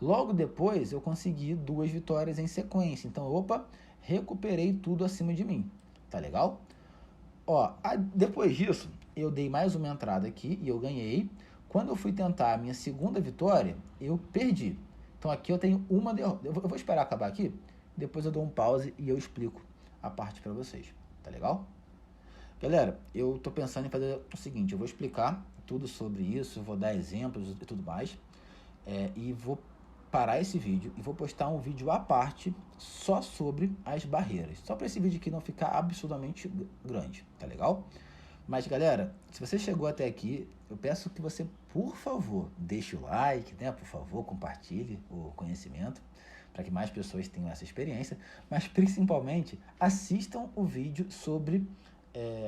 S1: Logo depois, eu consegui 2 vitórias em sequência. Então, opa, recuperei tudo acima de mim, tá legal? Ó, depois disso, eu dei mais uma entrada aqui e eu ganhei. Quando eu fui tentar a minha segunda vitória, eu perdi. Então aqui eu tenho uma derrota. Eu vou esperar acabar aqui, depois eu dou um pause e eu explico a parte para vocês. Tá legal? Galera, eu tô pensando em fazer o seguinte, eu vou explicar tudo sobre isso, vou dar exemplos e tudo mais, e vou parar esse vídeo e vou postar um vídeo à parte só sobre as barreiras. Só para esse vídeo aqui não ficar absurdamente grande, tá legal? Mas galera, se você chegou até aqui, eu peço que você, por favor, deixe o like, né? Por favor, compartilhe o conhecimento para que mais pessoas tenham essa experiência, mas principalmente assistam o vídeo sobre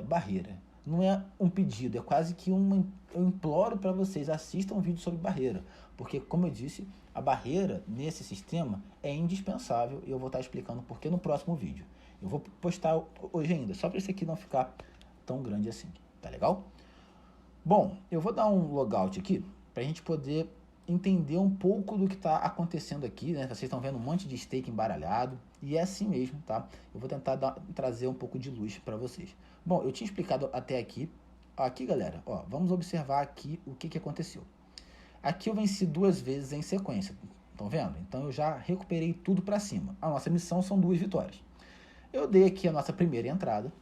S1: barreira. Não é um pedido, é quase que eu imploro para vocês, assistam um vídeo sobre barreira, porque como eu disse, a barreira nesse sistema é indispensável e eu vou estar explicando por que no próximo vídeo. Eu vou postar hoje ainda, só para esse aqui não ficar tão grande assim, tá legal? Bom, eu vou dar um logout aqui para a gente poder entender um pouco do que está acontecendo aqui, né? Vocês estão vendo um monte de stake embaralhado e é assim mesmo, tá? Eu vou tentar trazer um pouco de luz para vocês. Bom, eu tinha explicado até aqui. Aqui, galera, ó, vamos observar aqui o que aconteceu. Aqui eu venci 2 vezes em sequência, estão vendo? Então eu já recuperei tudo para cima. A nossa missão são 2 vitórias. Eu dei aqui a nossa primeira entrada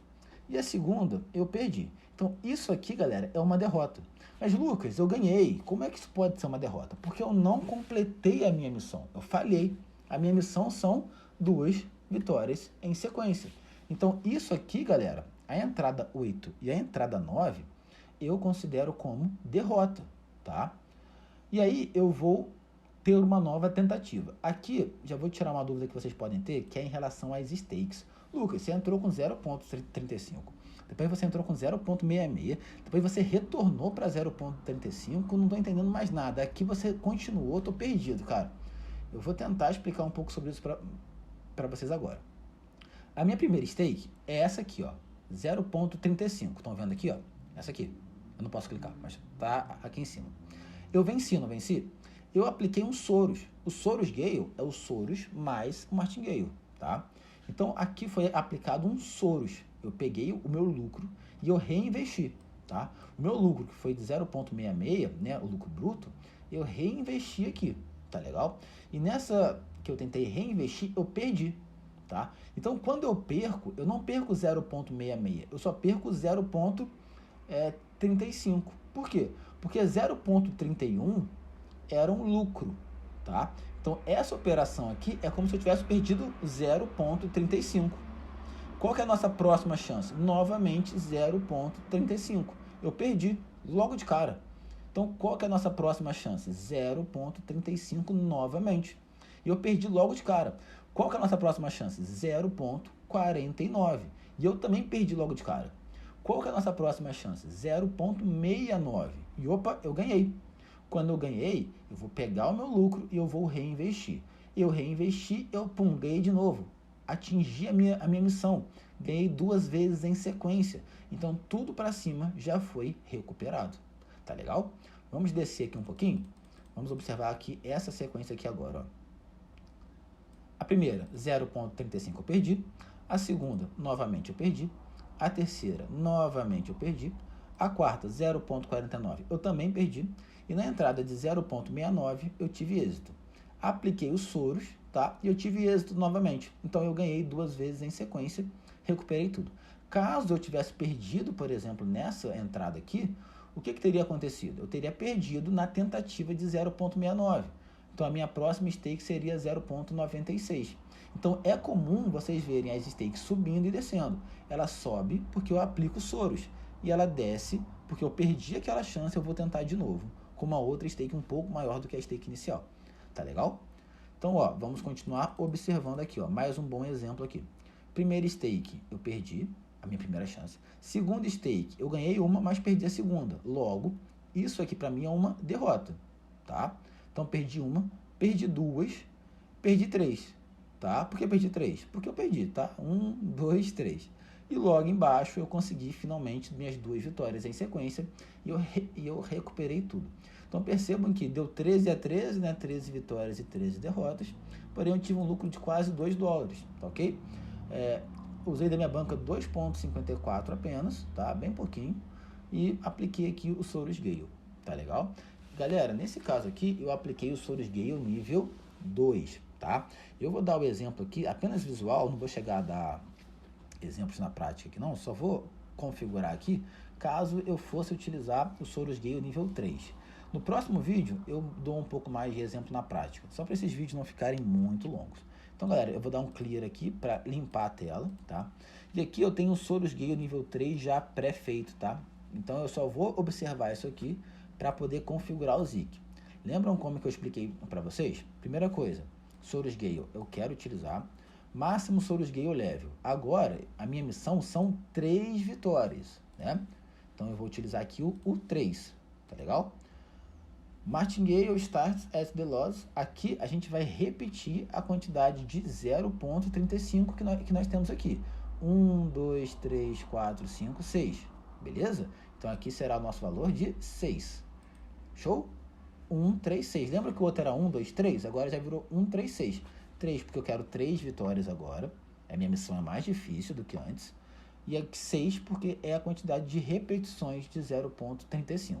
S1: e a segunda eu perdi. Então isso aqui, galera, é uma derrota. Mas Lucas, eu ganhei. Como é que isso pode ser uma derrota? Porque eu não completei a minha missão. Eu falhei. A minha missão são 2 vitórias em sequência. Então isso aqui, galera, a entrada 8 e a entrada 9, eu considero como derrota, tá? E aí eu vou ter uma nova tentativa. Aqui, já vou tirar uma dúvida que vocês podem ter, que é em relação às stakes. Lucas, você entrou com 0,35, depois você entrou com 0,66, depois você retornou para 0,35, não estou entendendo mais nada. Aqui você continuou, estou perdido, cara. Eu vou tentar explicar um pouco sobre isso para vocês agora. A minha primeira stake é essa aqui, ó, 0,35. Estão vendo aqui, ó? Essa aqui. Eu não posso clicar, mas tá aqui em cima. Eu venci, não venci? Eu apliquei um Soros. O Soros Gale é o Soros mais o Martingale, tá? Então, aqui foi aplicado um Soros. Eu peguei o meu lucro e eu reinvesti, tá? O meu lucro, que foi de 0,66, né, o lucro bruto, eu reinvesti aqui, tá legal? E nessa que eu tentei reinvestir, eu perdi, tá? Então, quando eu perco, eu não perco 0,66, eu só perco 0,35. Por quê? Porque 0,31 era um lucro, tá? Então, essa operação aqui é como se eu tivesse perdido 0,35. Qual que é a nossa próxima chance? Novamente 0,35. Eu perdi logo de cara. Então, qual que é a nossa próxima chance? 0,35 novamente. E eu perdi logo de cara. Qual que é a nossa próxima chance? 0,49. E eu também perdi logo de cara. Qual que é a nossa próxima chance? 0,69. E opa, eu ganhei. Quando eu ganhei, eu vou pegar o meu lucro e eu vou reinvestir. Eu reinvesti, eu ganhei de novo. Atingi a minha missão. Ganhei 2 vezes em sequência. Então, tudo para cima já foi recuperado. Tá legal? Vamos descer aqui um pouquinho. Vamos observar aqui essa sequência aqui agora, ó. A primeira, 0,35 eu perdi. A segunda, novamente eu perdi. A terceira, novamente eu perdi. A quarta, 0,49 eu também perdi. E na entrada de 0,69 eu tive êxito. Apliquei os Soros, tá? E eu tive êxito novamente. Então eu ganhei 2 vezes em sequência, recuperei tudo. Caso eu tivesse perdido, por exemplo, nessa entrada aqui, o que teria acontecido? Eu teria perdido na tentativa de 0,69. Então a minha próxima stake seria 0,96. Então é comum vocês verem as stakes subindo e descendo. Ela sobe porque eu aplico Soros. E ela desce porque eu perdi aquela chance, eu vou tentar de novo. com uma outra stake um pouco maior do que a stake inicial. Tá legal? Então, ó, vamos continuar observando aqui, ó, mais um bom exemplo aqui. Primeira stake, eu perdi a minha primeira chance. Segunda stake, eu ganhei uma, mas perdi a segunda. Logo, isso aqui para mim é uma derrota, tá? Então, perdi uma, perdi duas, perdi três, tá? Por que perdi três? Porque eu perdi, tá? 1, 2, 3. E logo embaixo eu consegui finalmente minhas 2 vitórias em sequência e eu recuperei tudo. Então percebam que deu 13 a 13, né? 13 vitórias e 13 derrotas, porém eu tive um lucro de quase $2, tá ok? Usei da minha banca 2,54 apenas, tá? Bem pouquinho, e apliquei aqui o Sorus Gale, tá legal? Galera, nesse caso aqui eu apliquei o Sorus Gale nível 2, tá? Eu vou dar o exemplo aqui, apenas visual, não vou chegar a dar exemplos na prática aqui não, só vou configurar aqui caso eu fosse utilizar o Sorus Gale nível 3. No próximo vídeo eu dou um pouco mais de exemplo na prática, só para esses vídeos não ficarem muito longos. Então galera, eu vou dar um clear aqui para limpar a tela, tá? E aqui eu tenho o Sorus Gale nível 3 já pré-feito, tá? Então eu só vou observar isso aqui para poder configurar o Zik. Lembram como que eu expliquei para vocês? Primeira coisa, Sorus Gale eu quero utilizar, máximo Sorus Gale level. Agora, a minha missão são 3 vitórias, né? Então, eu vou utilizar aqui o 3, tá legal? Martingale starts as the loss. Aqui, a gente vai repetir a quantidade de 0,35 que nós temos aqui. 1, 2, 3, 4, 5, 6. Beleza? Então, aqui será o nosso valor de 6. Show? 1, 3, 6. Lembra que o outro era 1, 2, 3? Agora já virou 1, 3, 6. 3 porque eu quero 3 vitórias agora, a minha missão é mais difícil do que antes, e 6 porque é a quantidade de repetições de 0,35.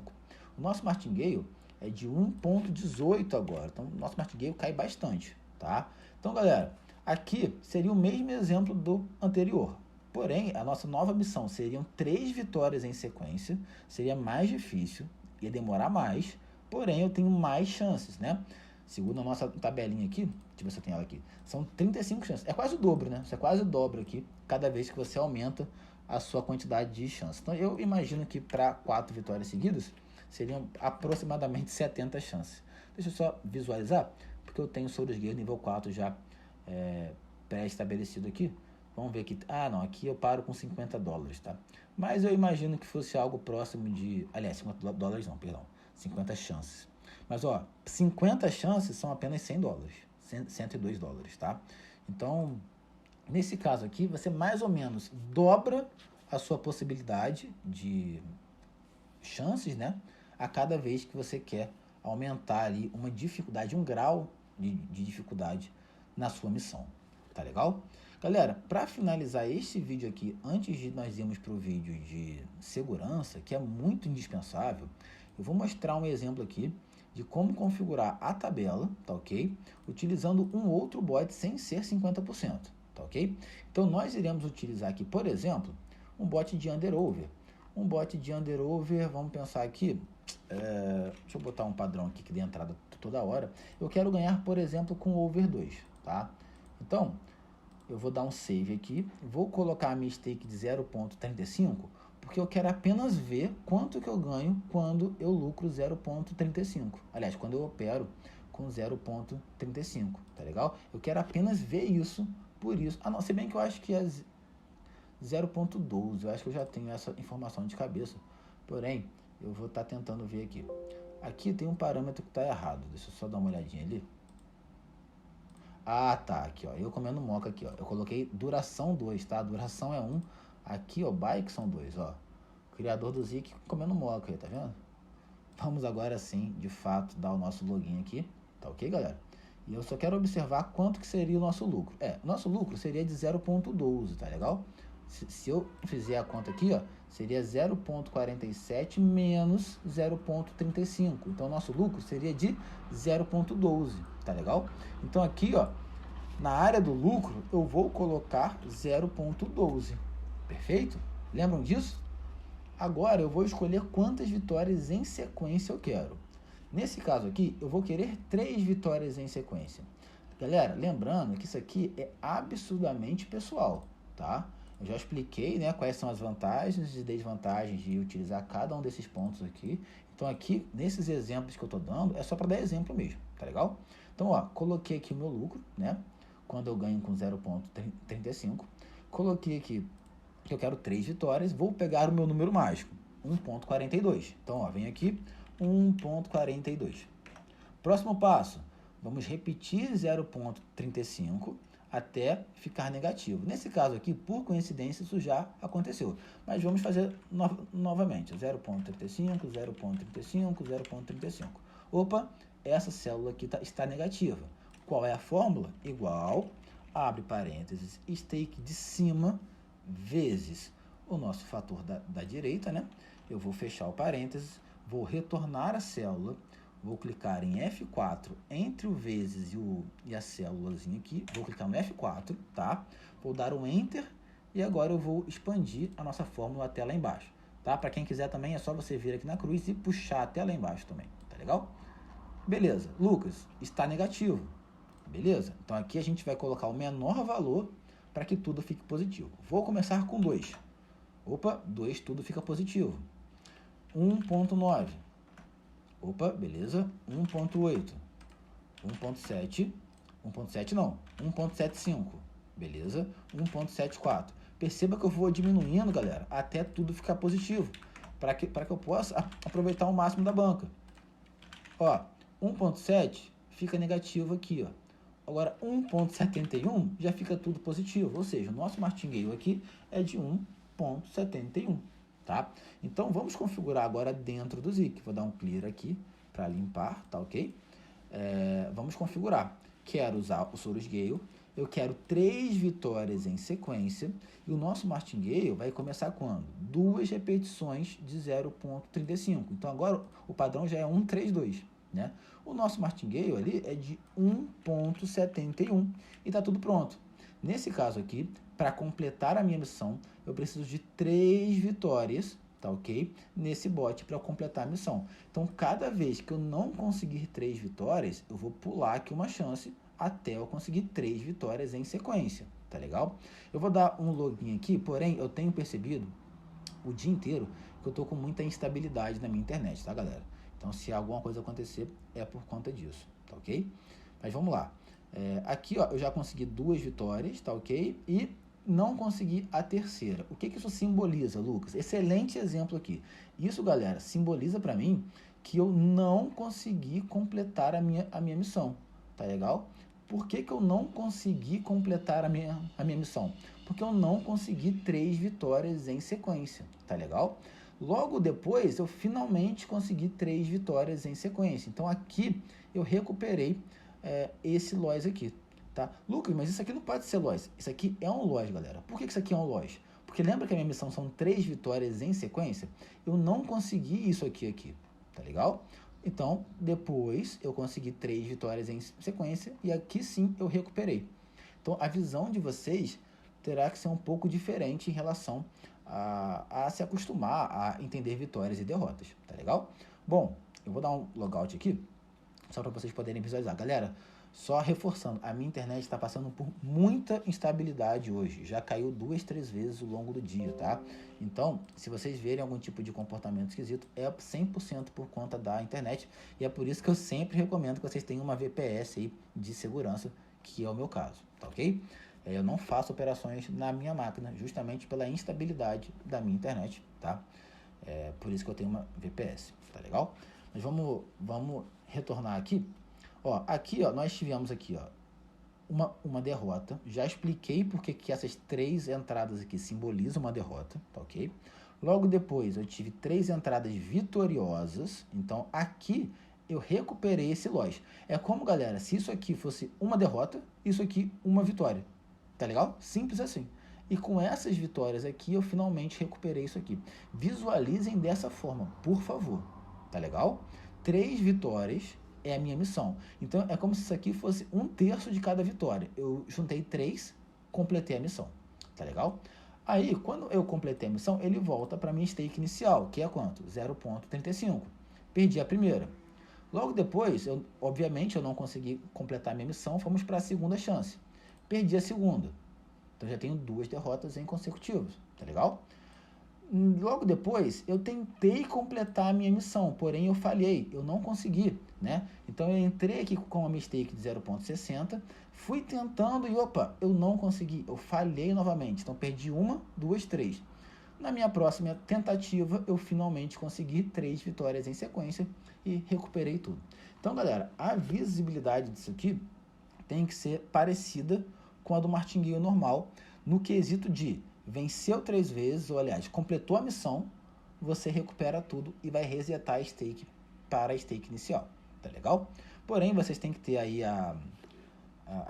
S1: O nosso Martingale é de 1,18 agora, então o nosso Martingale cai bastante, tá? Então galera, aqui seria o mesmo exemplo do anterior, porém a nossa nova missão seriam 3 vitórias em sequência, seria mais difícil, ia demorar mais, porém eu tenho mais chances, né? Segundo a nossa tabelinha aqui, deixa eu ver se eu tenho ela aqui, são 35 chances. É quase o dobro, né? Você quase dobra aqui cada vez que você aumenta a sua quantidade de chances. Então, eu imagino que para 4 vitórias seguidas, seriam aproximadamente 70 chances. Deixa eu só visualizar, porque eu tenho Sorus Gale nível 4 já pré-estabelecido aqui. Vamos ver aqui. Ah, não, aqui eu paro com $50, tá? Mas eu imagino que fosse algo próximo de... Aliás, $50 não, perdão. 50 chances. Mas, ó, 50 chances são apenas $100, $102, tá? Então, nesse caso aqui, você mais ou menos dobra a sua possibilidade de chances, né? A cada vez que você quer aumentar ali uma dificuldade, um grau de dificuldade na sua missão, tá legal? Galera, para finalizar este vídeo aqui, antes de nós irmos para o vídeo de segurança, que é muito indispensável, eu vou mostrar um exemplo aqui de como configurar a tabela, tá ok? Utilizando um outro bot sem ser 50%, tá ok? Então, nós iremos utilizar aqui, por exemplo, um bot de underover. Um bot de underover, vamos pensar aqui, deixa eu botar um padrão aqui que dê entrada toda hora. Eu quero ganhar, por exemplo, com over 2, tá? Então, eu vou dar um save aqui, vou colocar a minha stake de 0,35, porque eu quero apenas ver quanto que eu ganho quando eu lucro 0,35. Aliás, quando eu opero com 0,35, tá legal? Eu quero apenas ver isso, por isso. Ah, não, se bem que eu acho que é 0,12, eu acho que eu já tenho essa informação de cabeça. Porém, eu vou estar tentando ver aqui. Aqui tem um parâmetro que está errado, deixa eu só dar uma olhadinha ali. Ah, tá, aqui, ó, eu comendo moca aqui, ó, eu coloquei duração 2, tá? Duração é 1, aqui, ó, bike são 2, ó. Criador do Zik comendo moca aí, tá vendo? Vamos agora sim, de fato, dar o nosso login aqui, tá ok, galera? E eu só quero observar quanto que seria o nosso lucro. Nosso lucro seria de 0,12, tá legal? Se eu fizer a conta aqui, ó, seria 0,47 menos 0,35. Então, nosso lucro seria de 0,12, tá legal? Então, aqui, ó, na área do lucro, eu vou colocar 0,12. Perfeito? Lembram disso? Agora, eu vou escolher quantas vitórias em sequência eu quero. Nesse caso aqui, eu vou querer 3 vitórias em sequência. Galera, lembrando que isso aqui é absurdamente pessoal, tá? Eu já expliquei, né, quais são as vantagens e desvantagens de utilizar cada um desses pontos aqui. Então aqui, nesses exemplos que eu estou dando, é só para dar exemplo mesmo, tá legal? Então, ó, coloquei aqui o meu lucro, né, quando eu ganho com 0,35. Coloquei aqui que eu quero 3 vitórias, vou pegar o meu número mágico, 1,42. Então, ó, vem aqui, 1,42. Próximo passo, vamos repetir 0,35 até ficar negativo. Nesse caso aqui, por coincidência, isso já aconteceu. Mas vamos fazer novamente, 0,35, 0,35, 0,35. Opa, essa célula aqui está negativa. Qual é a fórmula? Igual, abre parênteses, stake de cima, vezes o nosso fator da direita, né? Eu vou fechar o parênteses, vou retornar a célula, vou clicar em F4 entre o vezes e a célulazinha aqui, vou clicar no F4, tá? Vou dar um Enter e agora eu vou expandir a nossa fórmula até lá embaixo, tá? Para quem quiser também é só você vir aqui na cruz e puxar até lá embaixo também, tá legal? Beleza, Lucas, está negativo, beleza? Então aqui a gente vai colocar o menor valor para que tudo fique positivo. Vou começar com 2. Opa, 2 tudo fica positivo. 1,9. Opa, beleza. 1,8. 1,7. 1,7 não. 1,75. Beleza. 1,74. Perceba que eu vou diminuindo, galera, até tudo ficar positivo. Para que eu possa aproveitar o máximo da banca. Ó, 1,7 fica negativo aqui, ó. Agora, 1,71 já fica tudo positivo. Ou seja, o nosso martingale aqui é de 1,71. Tá? Então, vamos configurar agora dentro do Zik. Vou dar um clear aqui para limpar, tá ok? Vamos configurar. Quero usar o Sorus Gale. Eu quero 3 vitórias em sequência. E o nosso martingale vai começar quando? 2 repetições de 0,35. Então, agora o padrão já é 1,32. Né? O nosso martingale ali é de 1,71. E está tudo pronto. Nesse caso aqui, para completar a minha missão, eu preciso de 3 vitórias, tá ok? Nesse bot para completar a missão. Então, cada vez que eu não conseguir 3 vitórias, eu vou pular aqui uma chance até eu conseguir 3 vitórias em sequência, tá legal? Eu vou dar um login aqui, porém, eu tenho percebido o dia inteiro que eu tô com muita instabilidade na minha internet, tá, galera? Então, se alguma coisa acontecer, é por conta disso, tá ok? Mas vamos lá. Aqui, ó, eu já consegui 2 vitórias, tá ok? E não consegui a terceira. O que isso simboliza, Lucas? Excelente exemplo aqui. Isso, galera, simboliza para mim que eu não consegui completar a minha missão, tá legal? Por que eu não consegui completar a minha missão? Porque eu não consegui 3 vitórias em sequência, tá legal? Logo depois, eu finalmente consegui 3 vitórias em sequência. Então, aqui eu recuperei esse loss aqui, tá? Lucas, mas isso aqui não pode ser loss. Isso aqui é um loss, galera. Por que isso aqui é um loss? Porque lembra que a minha missão são 3 vitórias em sequência? Eu não consegui isso aqui, tá legal? Então, depois eu consegui 3 vitórias em sequência e aqui sim eu recuperei. Então, a visão de vocês terá que ser um pouco diferente em relação a se acostumar a entender vitórias e derrotas, tá legal? Bom, eu vou dar um logout aqui, só para vocês poderem visualizar. Galera, só reforçando, a minha internet está passando por muita instabilidade hoje. Já caiu 2, 3 vezes ao longo do dia, tá? Então, se vocês verem algum tipo de comportamento esquisito, é 100% por conta da internet. E é por isso que eu sempre recomendo que vocês tenham uma VPS aí de segurança, que é o meu caso, tá ok? Eu não faço operações na minha máquina, justamente pela instabilidade da minha internet, tá? Por isso que eu tenho uma VPS, tá legal? Mas vamos retornar aqui. Ó, aqui, ó, nós tivemos aqui, ó, uma derrota. Já expliquei porque que essas 3 entradas aqui simbolizam uma derrota, tá ok? Logo depois, eu tive 3 entradas vitoriosas. Então, aqui eu recuperei esse loss. É como, galera, se isso aqui fosse uma derrota, isso aqui uma vitória. Tá legal? Simples assim. E com essas vitórias aqui, eu finalmente recuperei isso aqui. Visualizem dessa forma, por favor. Tá legal? 3 vitórias é a minha missão. Então, é como se isso aqui fosse 1/3 de cada vitória. Eu juntei 3, completei a missão. Tá legal? Aí, quando eu completei a missão, ele volta para minha stake inicial, que é quanto? 0,35. Perdi a primeira. Logo depois, obviamente, eu não consegui completar a minha missão, fomos para a segunda chance. Perdi a segunda. Então já tenho 2 derrotas em consecutivos, tá legal? Logo depois, eu tentei completar a minha missão, porém eu falhei, eu não consegui, né? Então eu entrei aqui com uma mistake de 0.60, fui tentando e opa, eu não consegui, eu falhei novamente. Então perdi 1, 2, 3. Na minha próxima tentativa, eu finalmente consegui 3 vitórias em sequência e recuperei tudo. Então, galera, a visibilidade disso aqui tem que ser parecida com a do martingale normal, no quesito de venceu 3 vezes, ou aliás, completou a missão, você recupera tudo e vai resetar a stake para a stake inicial, tá legal? Porém, vocês têm que ter aí a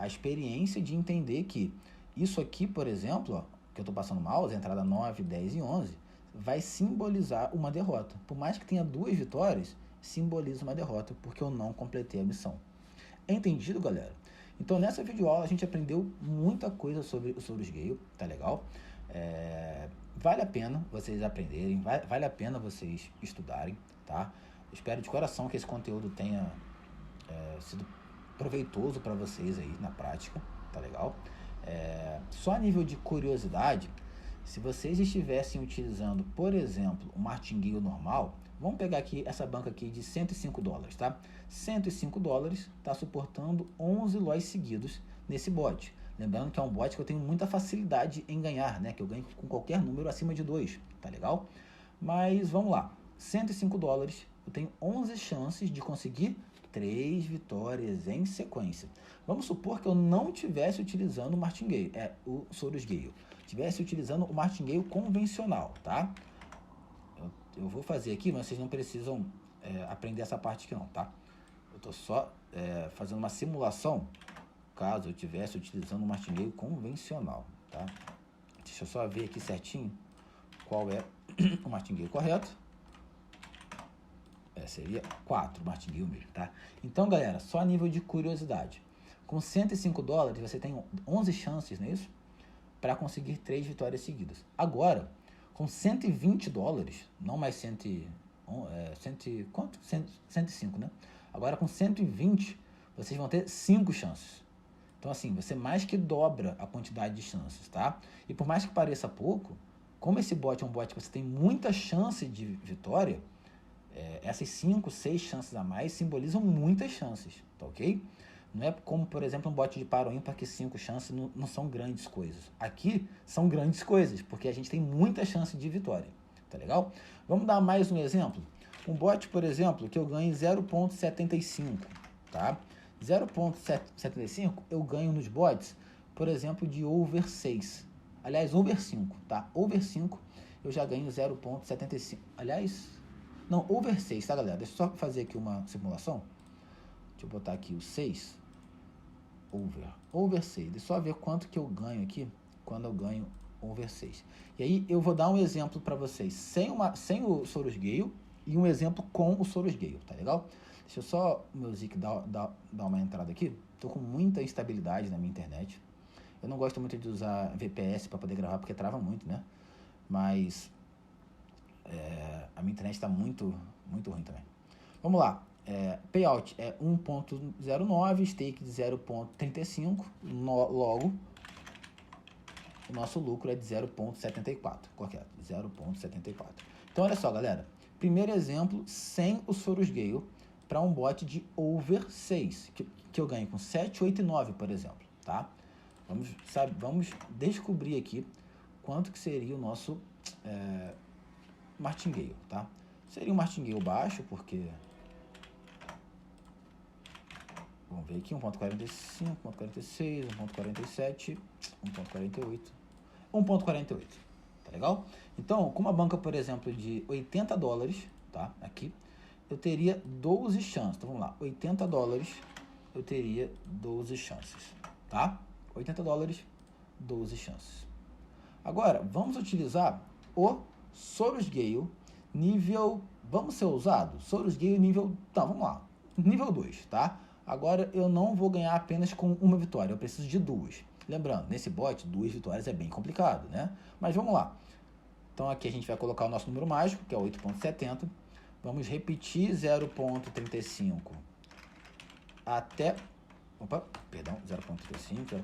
S1: experiência de entender que isso aqui, por exemplo, ó, que eu estou passando mouse, a entrada 9, 10 e 11, vai simbolizar uma derrota. Por mais que tenha 2 vitórias, simboliza uma derrota, porque eu não completei a missão. Entendido, galera? Então, nessa videoaula, a gente aprendeu muita coisa sobre o Sorus Gale, tá legal? Vale a pena vocês aprenderem, vale a pena vocês estudarem, tá? Espero de coração que esse conteúdo tenha sido proveitoso para vocês aí na prática, tá legal? Só a nível de curiosidade, se vocês estivessem utilizando, por exemplo, o martingale normal, vamos pegar aqui essa banca aqui de $105, tá? $105 está suportando 11 loss seguidos nesse bot. Lembrando que é um bot que eu tenho muita facilidade em ganhar, né? Que eu ganho com qualquer número acima de 2, tá legal? Mas vamos lá, $105, eu tenho 11 chances de conseguir 3 vitórias em sequência. Vamos supor que eu não estivesse utilizando o martingale, o Sorus Gale. Estivesse utilizando o martingale convencional, tá? Eu vou fazer aqui, mas vocês não precisam aprender essa parte aqui não, tá? Eu tô só fazendo uma simulação, caso eu estivesse utilizando o martingale convencional, tá? Deixa eu só ver aqui certinho qual é o martingale correto. Seria 4 martingale mesmo, tá? Então, galera, só a nível de curiosidade. Com $105, você tem 11 chances, não é isso? Para conseguir 3 vitórias seguidas. Agora, com $120, não mais 105, né? Agora, com 120, vocês vão ter 5 chances. Então, assim, você mais que dobra a quantidade de chances, tá? E por mais que pareça pouco, como esse bot é um bot que você tem muita chance de vitória, essas 5, 6 chances a mais simbolizam muitas chances, tá ok? Não é como, por exemplo, um bot de par ou ímpar que 5 chances não são grandes coisas. Aqui são grandes coisas, porque a gente tem muita chance de vitória, tá legal? Vamos dar mais um exemplo? Um bot, por exemplo, que eu ganho 0.75, tá? 0.75 eu ganho nos bots, por exemplo, de over 6. Aliás, over 5, tá? Over 5 eu já ganho 0.75. Aliás, não, over 6, tá, galera? Deixa eu só fazer aqui uma simulação. Deixa eu botar aqui o 6. Over 6. Deixa eu só ver quanto que eu ganho aqui quando eu ganho over 6. E aí eu vou dar um exemplo para vocês sem o Sorus Gale e um exemplo com o Sorus Gale, tá legal? Deixa eu só o meu Zik dar uma entrada aqui. Tô com muita instabilidade na minha internet. Eu não gosto muito de usar VPS para poder gravar porque trava muito, né? Mas a minha internet está muito, muito ruim também. Vamos lá. Payout é 1.09, stake de 0.35, logo o nosso lucro é de 0.74, correto, 0.74. Então, olha só, galera, primeiro exemplo sem o Sorus Gale para um bot de over 6, que eu ganho com 7, 8 e 9, por exemplo, tá? Vamos descobrir aqui quanto que seria o nosso martingale, tá? Seria um martingale baixo, porque vamos ver aqui, 1.45, 1.46, 1.47, 1.48, 1.48, tá legal? Então, com uma banca, por exemplo, de $80, tá? Aqui, eu teria 12 chances. Então, vamos lá, $80 eu teria 12 chances, tá? $80, 12 chances. Agora, vamos utilizar o Sorus Gale nível, vamos ser ousado? Sorus Gale nível, tá, vamos lá, nível 2, tá? Agora eu não vou ganhar apenas com uma vitória, eu preciso de 2. Lembrando, nesse bot, 2 vitórias é bem complicado, né? Mas vamos lá. Então aqui a gente vai colocar o nosso número mágico, que é 8.70. Vamos repetir 0.35 até... Opa, perdão, 0.35, 0.35,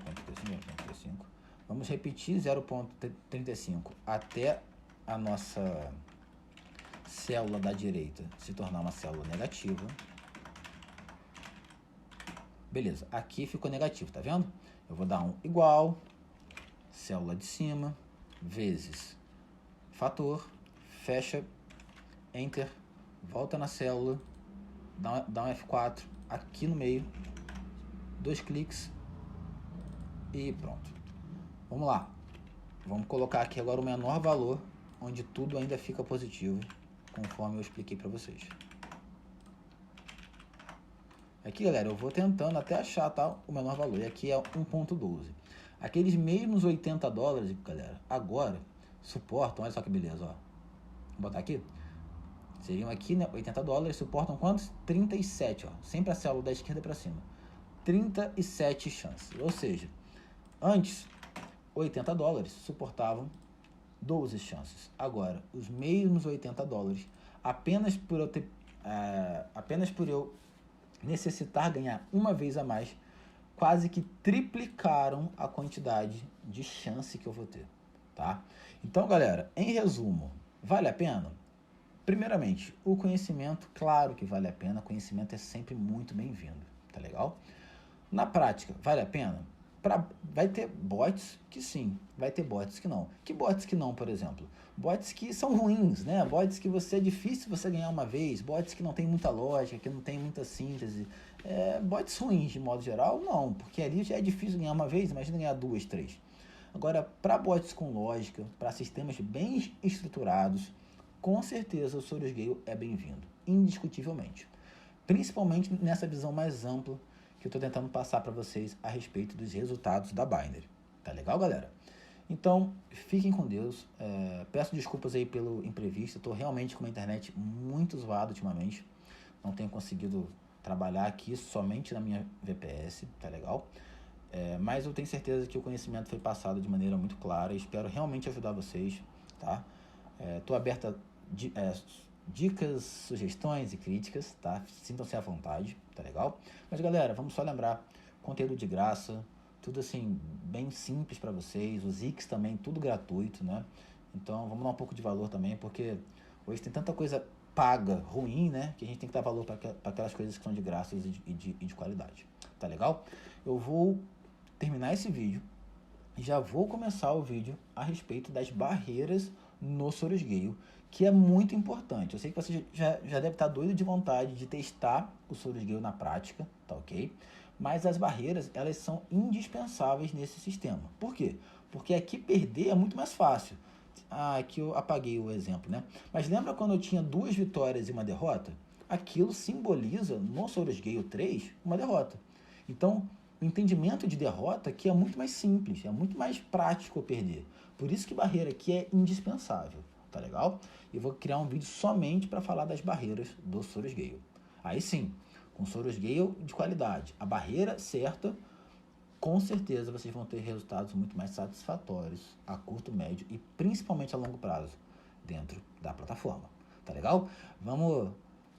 S1: 0.35. Vamos repetir 0,35 até a nossa célula da direita se tornar uma célula negativa. Beleza, aqui ficou negativo, tá vendo? Eu vou dar um igual, célula de cima, vezes fator, fecha, enter, volta na célula, dá um F4 aqui no meio, 2 cliques e pronto. Vamos lá, vamos colocar aqui agora o menor valor, onde tudo ainda fica positivo, conforme eu expliquei para vocês. Aqui, galera, eu vou tentando até achar, tá, o menor valor, e aqui é 1,12. Aqueles mesmos $80, galera, agora suportam, olha só que beleza, ó. Vou botar aqui, seriam aqui, né, $80, suportam quantos? 37, ó, sempre a célula da esquerda para cima. 37 chances, ou seja, antes, $80 suportavam 12 chances. Agora, os mesmos $80, apenas por eu necessitar ganhar uma vez a mais, quase que triplicaram a quantidade de chance que eu vou ter, tá? Então, galera, em resumo, vale a pena? Primeiramente, o conhecimento, claro que vale a pena, conhecimento é sempre muito bem-vindo, tá legal? Na prática, vale a pena? Vai ter bots que sim, vai ter bots que não. Que bots que não, por exemplo? Bots que são ruins, né? Bots que é difícil você ganhar uma vez, bots que não tem muita lógica, que não tem muita síntese. Bots ruins, de modo geral, não, porque ali já é difícil ganhar uma vez, imagina ganhar 2, 3. Agora, para bots com lógica, para sistemas bem estruturados, com certeza o Sorus Gale é bem-vindo, indiscutivelmente. Principalmente nessa visão mais ampla que eu estou tentando passar para vocês a respeito dos resultados da Binary. Tá legal, galera? Então, fiquem com Deus. Peço desculpas aí pelo imprevisto. Estou realmente com uma internet muito zoada ultimamente. Não tenho conseguido trabalhar aqui somente na minha VPS, tá legal? Mas eu tenho certeza que o conhecimento foi passado de maneira muito clara. Espero realmente ajudar vocês, tá? Estou aberto a dicas, sugestões e críticas, tá? Sintam-se à vontade, tá legal? Mas, galera, vamos só lembrar, conteúdo de graça, tudo assim, bem simples para vocês, os X também, tudo gratuito, né? Então, vamos dar um pouco de valor também, porque hoje tem tanta coisa paga, ruim, né? Que a gente tem que dar valor para aquelas coisas que são de graça e de qualidade, tá legal? Eu vou terminar esse vídeo e já vou começar o vídeo a respeito das barreiras no Sorus Gale, que é muito importante. Eu sei que você já deve estar doido de vontade de testar o Sorus Gale na prática, tá ok? Mas as barreiras, elas são indispensáveis nesse sistema. Por quê? Porque aqui perder é muito mais fácil. Aqui eu apaguei o exemplo, né? Mas lembra quando eu tinha 2 vitórias e uma derrota? Aquilo simboliza, no Sorus Gale 3, uma derrota. Então, o entendimento de derrota aqui é muito mais simples, é muito mais prático eu perder. Por isso que barreira aqui é indispensável, tá legal? E vou criar um vídeo somente para falar das barreiras do Sorus Gale. Aí sim, com Sorus Gale de qualidade, a barreira certa, com certeza vocês vão ter resultados muito mais satisfatórios a curto, médio e principalmente a longo prazo dentro da plataforma, tá legal? Vamos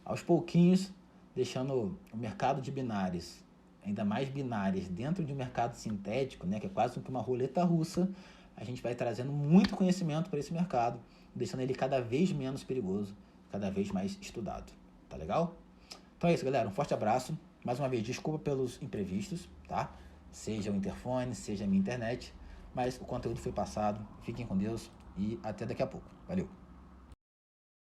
S1: aos pouquinhos deixando o mercado de binários, ainda mais binárias, dentro de um mercado sintético, né, que é quase que uma roleta russa. A gente vai trazendo muito conhecimento para esse mercado, deixando ele cada vez menos perigoso, cada vez mais estudado, tá legal? Então é isso, galera, um forte abraço, mais uma vez, desculpa pelos imprevistos, tá? Seja o interfone, seja a minha internet, mas o conteúdo foi passado, fiquem com Deus e até daqui a pouco, valeu!